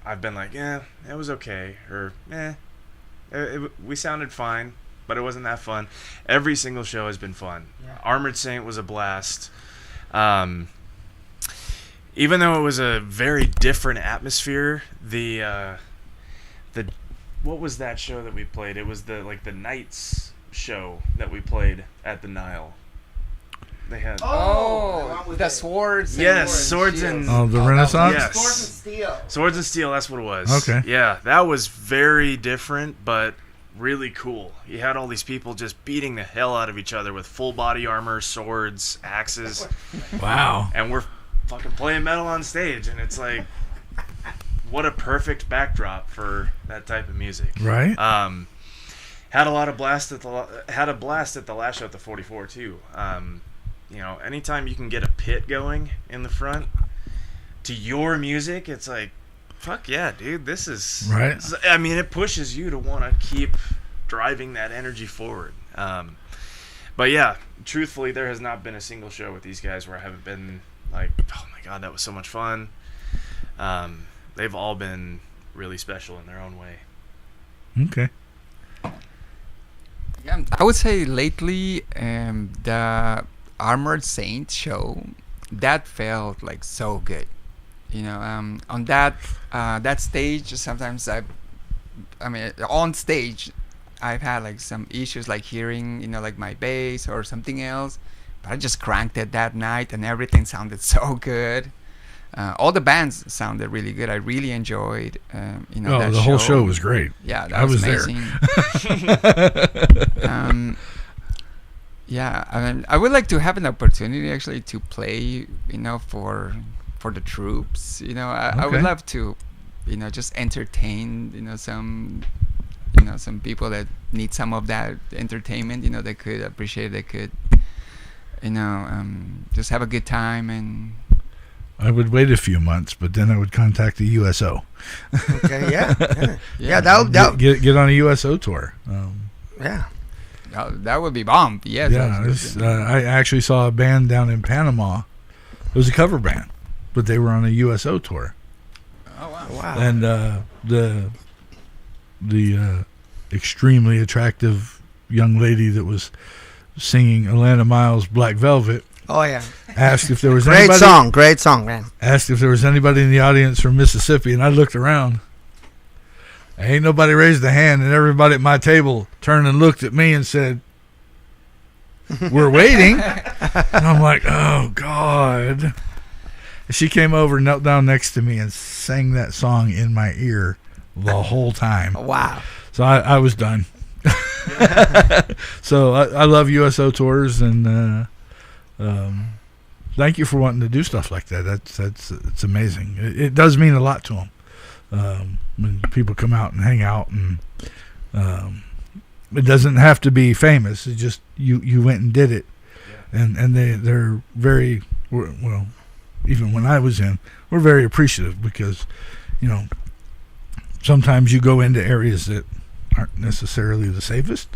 I've been like, "Yeah, it was okay," or we sounded fine, but it wasn't that fun. Every single show has been fun. Yeah. Armored Saint was a blast. Even though it was a very different atmosphere, the what was that show that we played? It was the Knights show that we played at the Nile. They had the swords. Yes, swords and the Renaissance. Yes. Swords and Steel. Swords and Steel. That's what it was. Okay. Yeah, that was very different, but really cool. You had all these people just beating the hell out of each other with full body armor, swords, axes. Wow. And we're fucking playing metal on stage, and it's like, what a perfect backdrop for that type of music. Right. Had a blast at the last show at the 44 too. You know, anytime you can get a pit going in the front to your music, it's like, fuck yeah, dude, this is right. I mean, it pushes you to want to keep driving that energy forward. But yeah, truthfully, there has not been a single show with these guys where I haven't been like, oh my god, that was so much fun. They've all been really special in their own way. Okay. Yeah, I would say lately, the Armored Saint show, that felt like so good. You know, on that stage, sometimes on stage, I've had like some issues like hearing, you know, like my bass or something else. But I just cranked it that night, and everything sounded so good. All the bands sounded really good. I really enjoyed, that the whole show was great. Yeah, that was amazing. Yeah, I mean, I would like to have an opportunity actually to play, you know, for the troops. You know, I would love to, you know, just entertain, you know, some people that need some of that entertainment. You know, they could appreciate. They could, you know, just have a good time. And I would wait a few months, but then I would contact the USO. Okay, yeah. Get on a USO tour. Yeah. That would be bomb. Yes. Yeah, I actually saw a band down in Panama. It was a cover band, but they were on a USO tour. Oh wow! Wow. And the extremely attractive young lady that was singing Alana Miles' Black Velvet. Oh yeah. Asked if there was great song, man. Asked if there was anybody in the audience from Mississippi, and I looked around. Ain't nobody raised a hand, and everybody at my table turned and looked at me and said, "We're waiting." And I'm like, "Oh God!" And she came over, knelt down next to me, and sang that song in my ear the whole time. Wow! So I was done. So I love USO tours, and thank you for wanting to do stuff like that. It's amazing. It does mean a lot to them. When people come out and hang out, and it doesn't have to be famous. It's just you went and did it, and they're very well. Even when I was in, we're very appreciative because, you know, sometimes you go into areas that aren't necessarily the safest.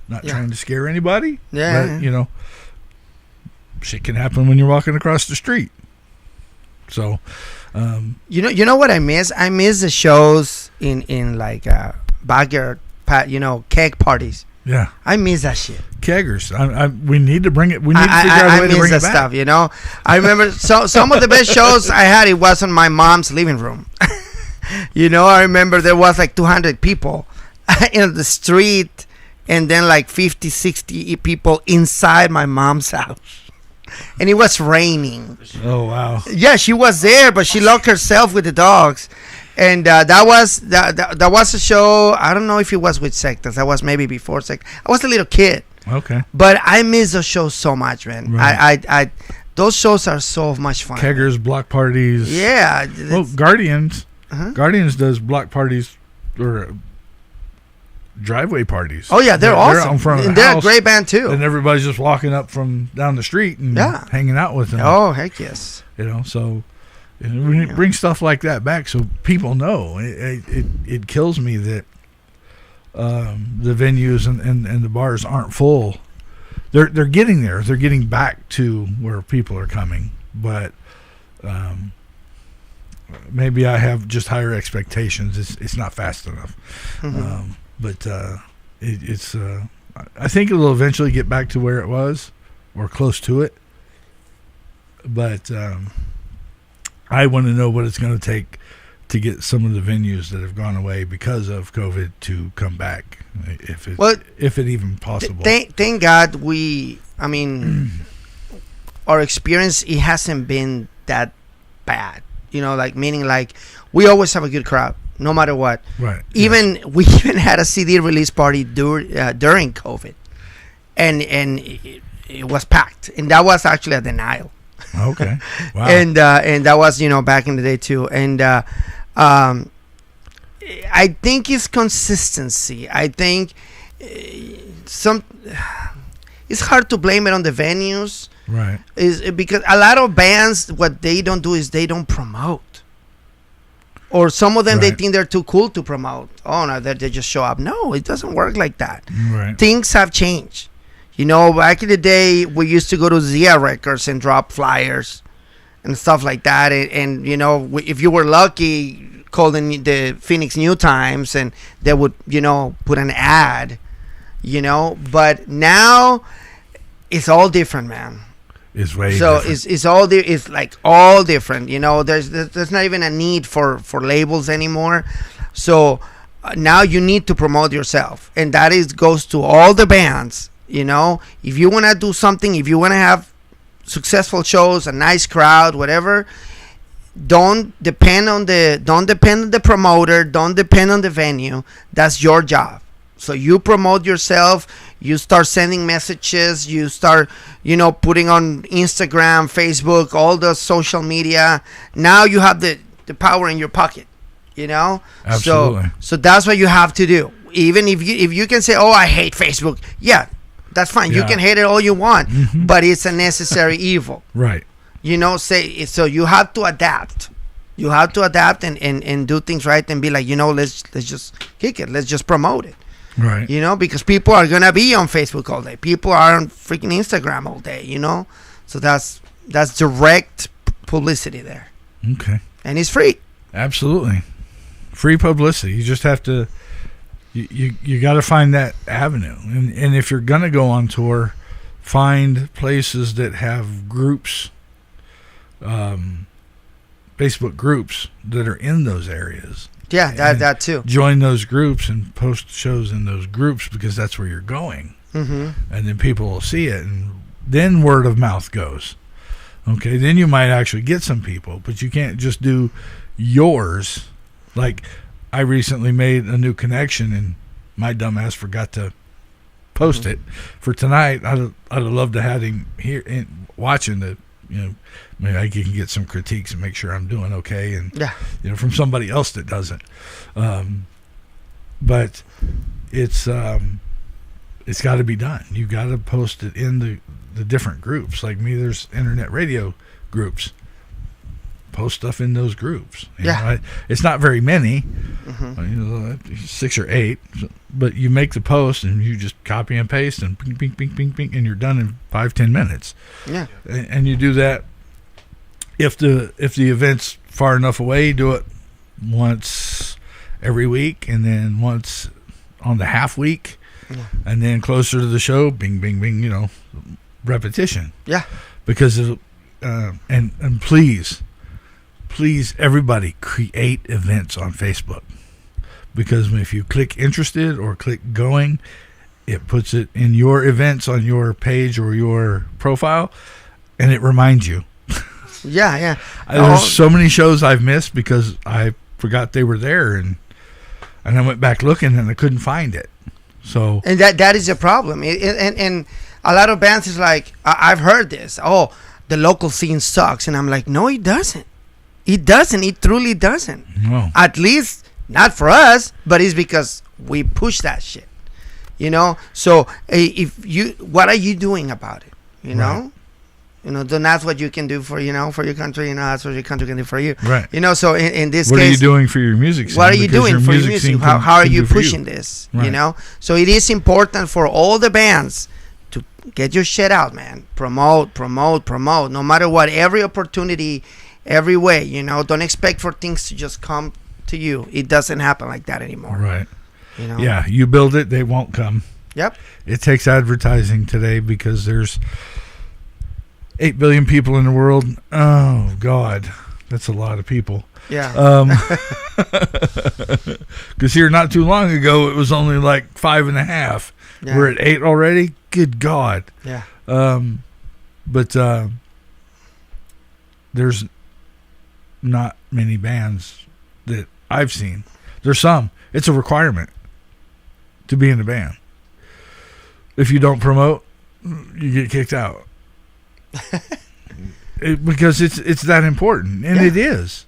Not trying to scare anybody. Yeah. But, you know, shit can happen when you're walking across the street. So. You know what I miss? I miss the shows in like backyard, keg parties. Yeah, I miss that shit. Keggers. We need to bring it. We need to figure out a way to bring it back. Stuff, you know. I remember some of the best shows I had. It was in my mom's living room. You know, I remember there was like 200 people in the street, and then like 50, 60 people inside my mom's house. And it was raining. Oh, wow. Yeah, she was there, but she locked herself with the dogs. And that was a show. I don't know if it was with Sectas. That was maybe before Sectas. I was a little kid. Okay. But I miss those shows so much, man. Right. I those shows are so much fun. Keggers, block parties. Yeah. Well, Guardians. Uh-huh. Guardians does block parties or driveway parties. Oh yeah, they're awesome. in front of and the they're house, a great band too. and everybody's just walking up from down the street and hanging out with them. Oh heck yes. You know, so when you bring stuff like that back, so people know. It kills me that the venues and the bars aren't full. They're getting there. They're getting back to where people are coming, but maybe I have just higher expectations. It's not fast enough. Mm-hmm. But it's I think it'll eventually get back to where it was or close to it. But I want to know what it's going to take to get some of the venues that have gone away because of COVID to come back, if it even possible. Thank God our experience, it hasn't been that bad. You know, like meaning like we always have a good crowd, no matter what. Right. We even had a CD release party during COVID, and it was packed, and that was actually a denial. Okay. Wow. and that was back in the day too, and I think it's consistency. I think it's hard to blame it on the venues. Right. Is because a lot of bands, what they don't do is they don't promote, or some of them they think they're too cool to promote. Oh no, they just show up. No, it doesn't work like that. Right. Things have changed. You know, back in the day, we used to go to Zia Records and drop flyers and stuff like that. And you know, if you were lucky, called in the Phoenix New Times, and they would, put an ad. But now it's all different, man. It's way so different. it's like all different. There's not even a need for labels anymore. So now you need to promote yourself, and that goes to all the bands. If you want to do something, if you want to have successful shows, a nice crowd, whatever, don't depend on the promoter, don't depend on the venue. That's your job. So you promote yourself, you start sending messages, you start, putting on Instagram, Facebook, all the social media. Now you have the power in your pocket, Absolutely. So that's what you have to do. Even if you can say, oh, I hate Facebook. Yeah. That's fine. Yeah. You can hate it all you want, but it's a necessary evil. Right. So you have to adapt. You have to adapt and do things right and be like, let's just kick it. Let's just promote it. Right. Because people are going to be on Facebook all day. People are on freaking Instagram all day, So that's direct publicity there. Okay. And it's free. Absolutely. Free publicity. You just have to You got to find that avenue, and if you're gonna go on tour, find places that have groups, Facebook groups that are in those areas. Yeah, that too. Join those groups and post shows in those groups because that's where you're going, and then people will see it, and then word of mouth goes. Okay, then you might actually get some people, but you can't just do yours. Like, I recently made a new connection, and my dumbass forgot to post it for tonight. I'd have loved to have him here and watching the, maybe I can get some critiques and make sure I'm doing okay, and from somebody else that doesn't. But it's got to be done. You got to post it in the different groups. Like me, there's internet radio groups. Post stuff in those groups. It's not very many, 6 or 8, but you make the post and you just copy and paste and ping, ping, ping, ping, ping, and you're done in 5-10 minutes. Yeah. And you do that if the event's far enough away, you do it once every week, and then once on the half week, and then closer to the show, bing, bing, bing, repetition. Yeah. Because of, and please, please, everybody, create events on Facebook. Because if you click interested or click going, it puts it in your events on your page or your profile, and it reminds you. Yeah. There's so many shows I've missed because I forgot they were there, and I went back looking and I couldn't find it. So and that is a problem. And a lot of bands is like, I've heard this. Oh, the local scene sucks, and I'm like, no, it doesn't. It doesn't. It truly doesn't. No. At least not for us, but it's because we push that shit. You know. So what are you doing about it? You know. Then that's what you can do for for your country. That's what your country can do for you. Right. So in this what case, are you doing for your music scene? What are you doing for your music? How are you do pushing this? Right. So it is important for all the bands to get your shit out, man. Promote. No matter what, every opportunity, every way. Don't expect for things to just come to you. It doesn't happen like that anymore. Right. Yeah, you build it, they won't come. Yep. It takes advertising today because there's 8 billion people in the world. Oh God, that's a lot of people. Yeah. Because here not too long ago it was only like 5.5. Yeah. We're at 8 already. Good God. Yeah. But there's not many bands that I've seen. There's some. It's a requirement to be in the band. If you don't promote, you get kicked out. Because it's that important, and it is.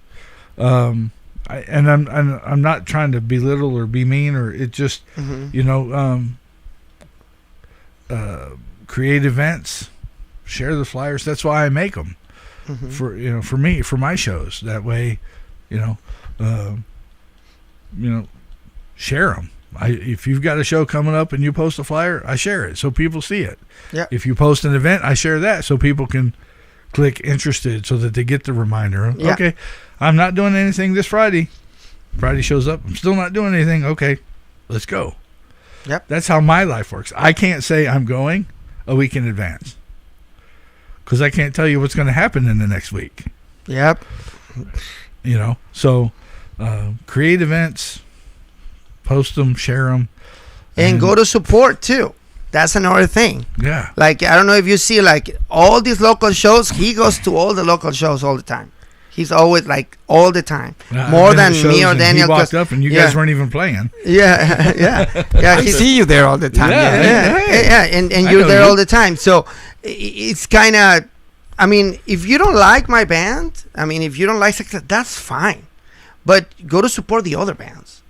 I'm not trying to belittle or be mean, or it just create events, share the flyers. That's why I make them for my shows. That way, share them. If you've got a show coming up and you post a flyer, I share it so people see it. Yeah. If you post an event, I share that so people can click interested so that they get the reminder. Yeah. Okay, I'm not doing anything this Friday. Friday shows up, I'm still not doing anything. Okay, let's go. Yep. That's how my life works. I can't say I'm going a week in advance because I can't tell you what's going to happen in the next week. Yep. So create events, post them, share them, and go to support too. That's another thing. Yeah. Like, I don't know if you see, like, all these local shows, he goes to all the local shows all the time. He's always, like, all the time. More than me or Daniel. He walked up and you guys weren't even playing. Yeah. I see you there all the time. Yeah. And you're there all the time. So it's kind of, I mean, if you don't like my band, if you don't like Sectas, that's fine. But go to support the other bands,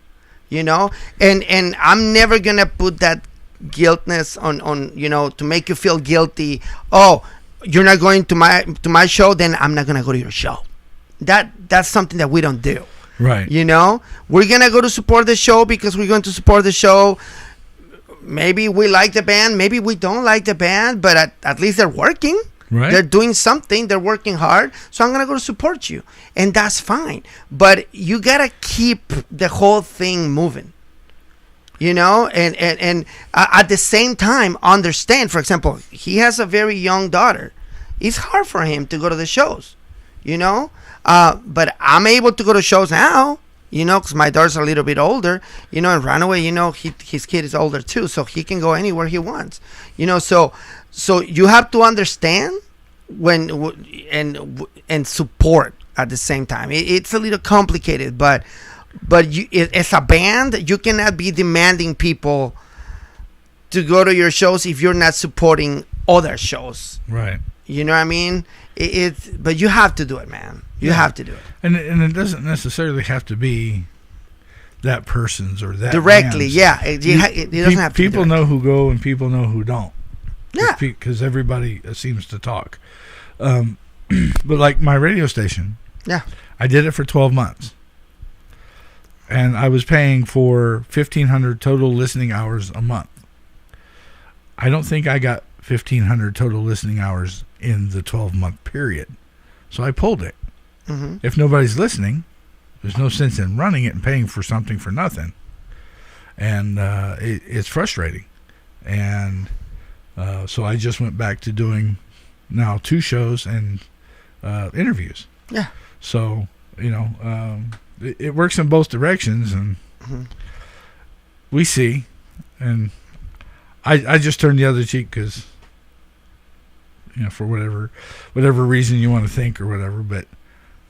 And I'm never going to put that guiltness on to make you feel guilty. Oh, you're not going to my show, then I'm not gonna go to your show. That's something that we don't do. Right. We're gonna go to support the show because we're going to support the show. Maybe we like the band, maybe we don't like the band, but at least they're working. Right. They're doing something, they're working hard, so I'm gonna go to support you, and that's fine. But you gotta keep the whole thing moving. And at the same time, understand, for example, he has a very young daughter. It's hard for him to go to the shows, but I'm able to go to shows now, because my daughter's a little bit older, and Runaway, his kid is older too, so he can go anywhere he wants, so you have to understand and support at the same time. It's a little complicated, but as a band, you cannot be demanding people to go to your shows if you're not supporting other shows. Right. You know what I mean? But you have to do it, man. You have to do it. And it doesn't necessarily have to be that person's or that directly. band's. Yeah, it doesn't have to. People know who go and people know who don't. Yeah, because everybody seems to talk. But like my radio station, yeah, I did it for 12 months. And I was paying for 1,500 total listening hours a month. I don't think I got 1,500 total listening hours in the 12-month period. So I pulled it. Mm-hmm. If nobody's listening, there's no sense in running it and paying for something for nothing. And it's frustrating. And so I just went back to doing now 2 shows and interviews. Yeah. So it works in both directions, and we see, and I just turn the other cheek because, for whatever reason you want to think or whatever, but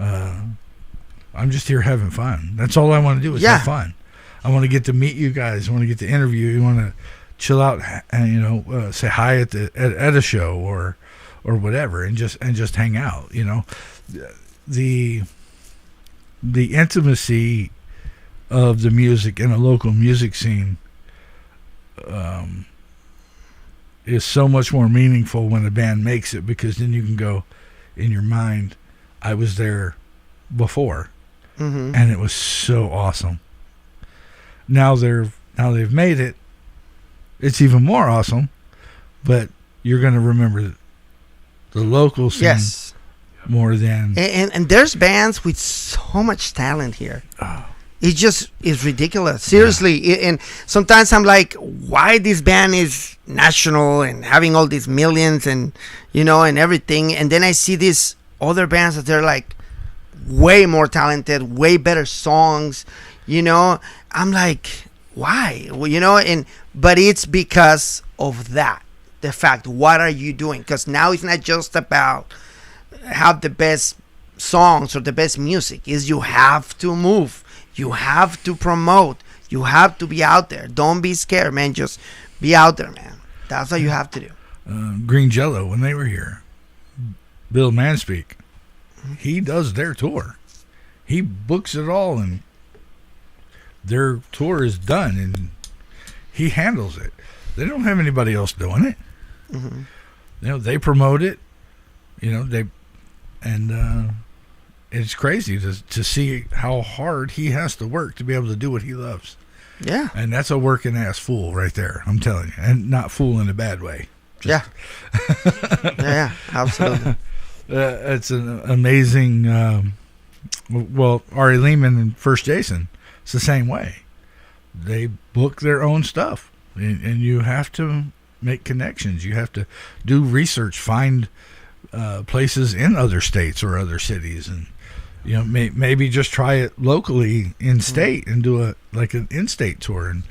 I'm just here having fun. That's all I want to do is have fun. I want to get to meet you guys. I want to get to interview you. I want to chill out and say hi at a show or whatever, and just hang out. The intimacy of the music in a local music scene is so much more meaningful when a band makes it, because then you can go in your mind, I was there before, and it was so awesome. Now they've made it. It's even more awesome, but you're going to remember the local scene more than... And there's bands with so much talent here. Oh. It just is ridiculous. Seriously. And sometimes I'm like, why this band is national and having all these millions and, and everything. And then I see these other bands that they're like way more talented, way better songs, I'm like, why? Well, but it's because of that. The fact, what are you doing? Because now it's not just about have the best songs or the best music. Is you have to move. You have to promote. You have to be out there. Don't be scared, man. Just be out there, man. That's what you have to do. Green Jello, when they were here, Bill Manspeak, he does their tour. He books it all, and their tour is done, and he handles it. They don't have anybody else doing it. They promote it. It's crazy to see how hard he has to work to be able to do what he loves. Yeah. And that's a working ass fool right there, I'm telling you. And not fool in a bad way. Yeah, absolutely. It's an amazing... Ari Lehman and First Jason, it's the same way. They book their own stuff. And you have to make connections. You have to do research, find places in other states or other cities, and maybe just try it locally in state and do an in-state tour and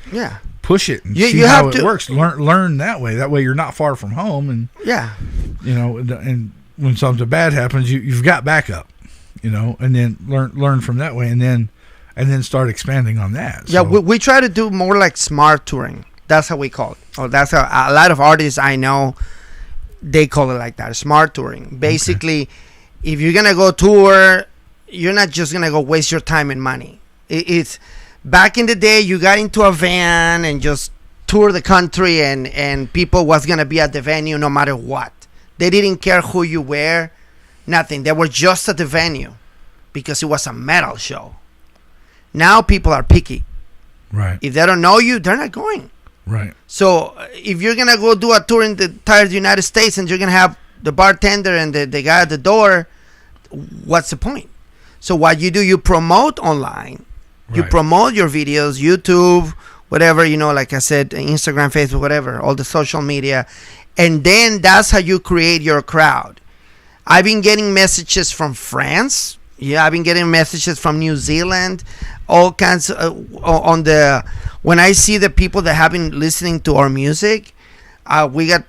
push it and see how it works. Learn that way. That way you're not far from home, and and when something bad happens, you've got backup, and then learn from that way, and then start expanding on that. Yeah, we try to do more like smart touring. That's how we call it. Or that's how a lot of artists I know, they call it like that, smart touring. Basically, if you're gonna go tour, you're not just gonna go waste your time and money. It's back in the day, you got into a van and just tour the country, and people was gonna be at the venue no matter what. They didn't care who you were, nothing. They were just at the venue because it was a metal show. Now people are picky. Right. If they don't know you, they're not going. Right. So if you're going to go do a tour in the entire United States and you're going to have the bartender and the guy at the door, what's the point? So what you do, you promote online. Right. You promote your videos, YouTube, whatever, like I said, Instagram, Facebook, whatever, all the social media. And then that's how you create your crowd. I've been getting messages from France. Yeah, I've been getting messages from New Zealand, all kinds when I see the people that have been listening to our music, we got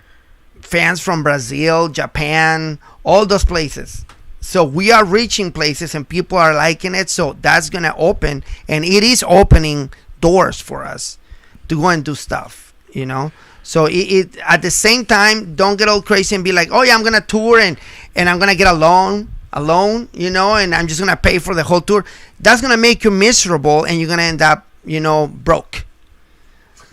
fans from Brazil, Japan, all those places. So we are reaching places and people are liking it. So that's going to open, and it is opening doors for us to go and do stuff, So it at the same time, don't get all crazy and be like, oh yeah, I'm going to tour and I'm going to get a loan, and I'm just going to pay for the whole tour. That's going to make you miserable, and you're going to end up, broke.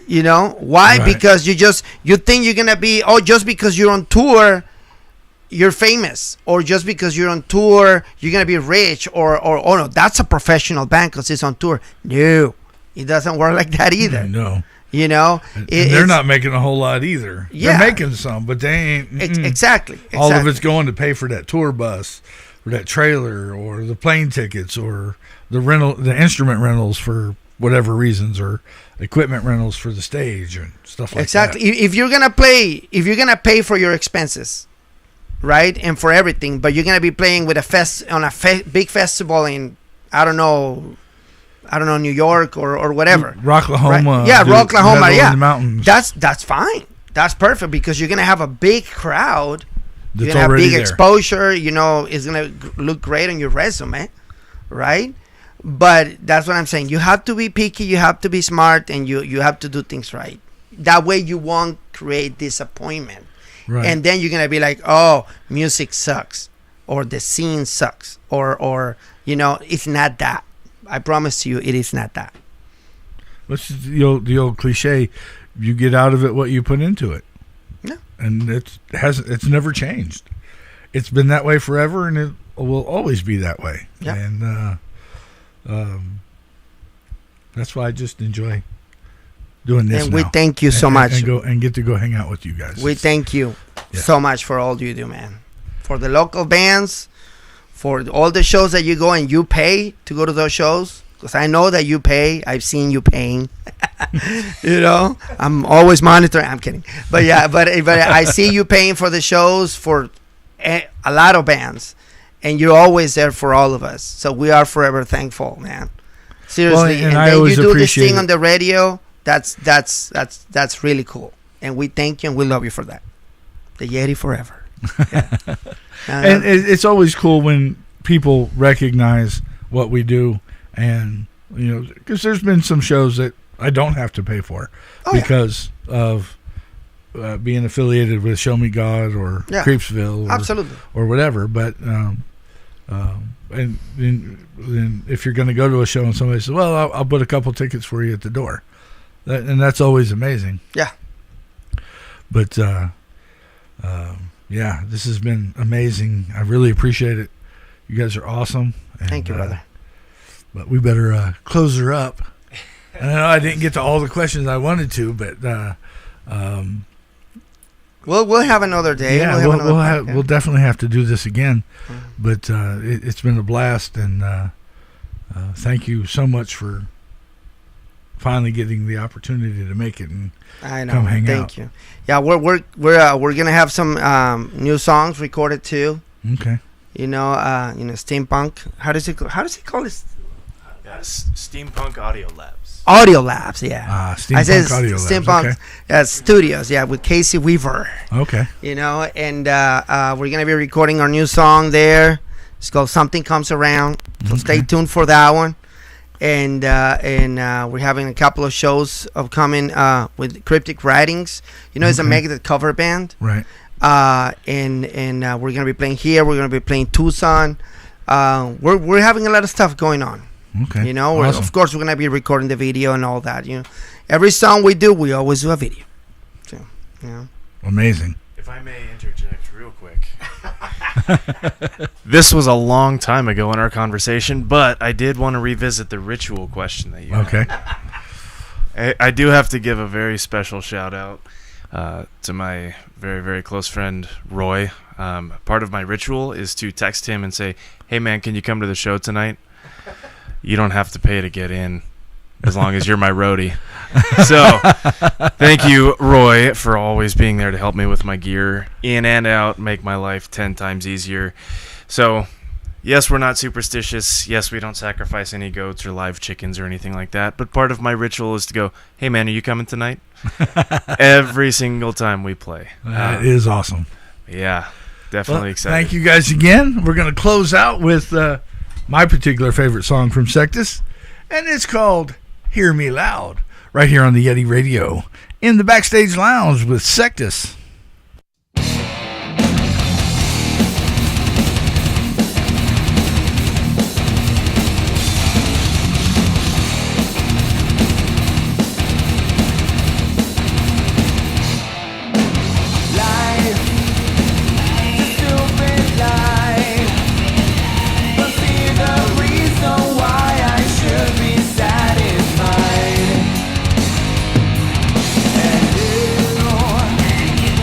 Why? Right. Because you think you're going to be, just because you're on tour, you're famous, or just because you're on tour, you're going to be rich, or no, that's a professional band because it's on tour. No, it doesn't work like that either. No. And they're not making a whole lot either. Yeah. They're making some, but they ain't. Exactly. All of it's going to pay for that tour bus, or that trailer, or the plane tickets, or the instrument rentals for whatever reasons, or equipment rentals for the stage and stuff like that. Exactly. If you're gonna pay for your expenses, right, and for everything, but you're gonna be playing with big festival in New York or whatever. Rocklahoma. Right? Yeah, Rocklahoma. In Yeah, the mountains. that's fine. That's perfect because you're gonna have a big crowd. You're That's gonna have already big there. exposure. It's gonna look great on your resume, right? But that's what I'm saying. You have to be picky. You have to be smart, and you have to do things right. That way, you won't create disappointment. Right. And then you're gonna be like, oh, music sucks, or the scene sucks, or it's not that. I promise you, it is not that. What's the old cliche? You get out of it what you put into it. Yeah. And it's never changed. It's been that way forever, and it will always be that way. Yeah. And that's why I just enjoy doing this. And we now. thank you so much. And get to go hang out with you guys. We thank you so much for all you do, man. For the local bands, for all the shows that you go and you pay to go to those shows. Because I know that you pay. I've seen you paying. I'm always monitoring. I'm kidding. But yeah, but I see you paying for the shows for a lot of bands. And you're always there for all of us. So we are forever thankful, man. Seriously. Well, and then always you do this appreciate thing it. on the radio. That's really cool. And we thank you and we love you for that. The Yeti forever. Yeah. And it's always cool when people recognize what we do, and because there's been some shows that I don't have to pay for because of being affiliated with Show Me God or Creepsville, absolutely, or whatever. But and if you're going to go to a show and somebody says, "Well, I'll put a couple tickets for you at the door," and that's always amazing. Yeah. But this has been amazing. I really appreciate it. You guys are awesome. And, thank you, brother. But we better close her up. I know I didn't get to all the questions I wanted to, but we'll have another day. Yeah, we'll definitely have to do this again. Mm-hmm. But it's been a blast, and thank you so much for finally getting the opportunity to make it and come hang out. Thank you. Yeah, we're gonna have some new songs recorded too. Okay. Steampunk. How does he call this? Steampunk Audio Labs. Audio Labs, yeah. Steampunk Audio Labs. Steampunk Studios, yeah, with Casey Weaver. Okay. And we're gonna be recording our new song there. It's called "Something Comes Around." So stay tuned for that one. And we're having a couple of shows upcoming with Cryptic Writings. It's a Megadeth cover band. Right. And we're gonna be playing here. We're gonna be playing Tucson. We're having a lot of stuff going on. Okay. Awesome. Of course we're gonna be recording the video and all that. Every song we do, we always do a video. So, Amazing. If I may interject real quick. This was a long time ago in our conversation, but I did want to revisit the ritual question that you had. Okay. I do have to give a very special shout out to my very, very close friend, Roy. Part of my ritual is to text him and say, "Hey, man, can you come to the show tonight? You don't have to pay to get in as long as you're my roadie." So thank you, Roy, for always being there to help me with my gear in and out, make my life 10 times easier. So yes, we're not superstitious. Yes, we don't sacrifice any goats or live chickens or anything like that. But part of my ritual is to go, "Hey, man, are you coming tonight?" Every single time we play. That is awesome. Yeah, definitely excited. Thank you guys again. We're going to close out with my particular favorite song from Sectas, and it's called "Hear Me Loud," right here on the Yeti Radio in the Backstage Lounge with Sectas. And you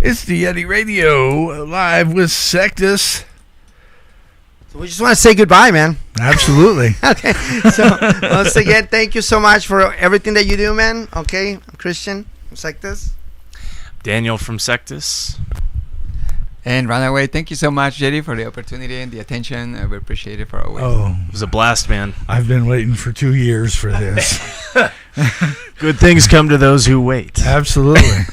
It's the Yeti Radio live with Sectas. So we just want to say goodbye, man. Absolutely. Okay. So once again, thank you so much for everything that you do, man. Okay, I'm Christian from Sectas. Daniel from Sectas. And Runaway, thank you so much, Yeti, for the opportunity and the attention. We appreciate it for always. Oh, It was a blast, man. I've been waiting for 2 years for this. Good things come to those who wait. Absolutely.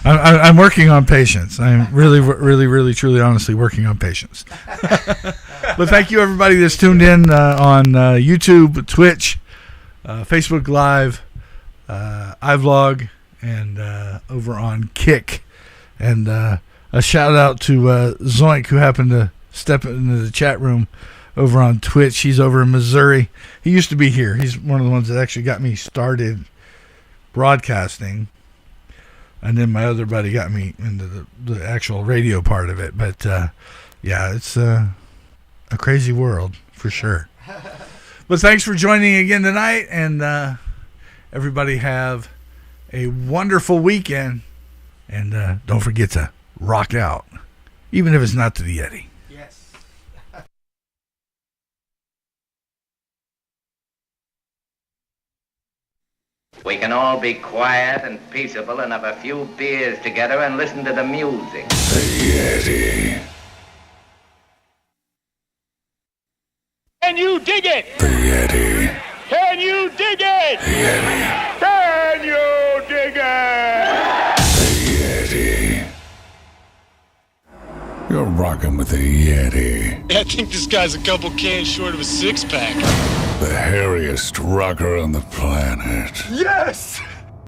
I'm working on patience. I'm really, truly, honestly working on patience. But thank you, everybody that's tuned in on YouTube, Twitch, Facebook Live, iVlog, and over on Kick. And a shout out to Zoink, who happened to step into the chat room over on Twitch. He's over in Missouri. He used to be here. He's one of the ones that actually got me started broadcasting. And then my other buddy got me into the actual radio part of it. But, yeah, it's a crazy world for sure. But thanks for joining again tonight. And everybody have a wonderful weekend. And don't forget to rock out, even if it's not to the Yeti. Yes. We can all be quiet and peaceable and have a few beers together and listen to the music. The Yeti. Can you dig it? The Yeti. Can you dig it? The Yeti. Can you dig it? The Yeti. You're rocking with the Yeti. I think this guy's a couple cans short of a six-pack. The hairiest rocker on the planet. Yes!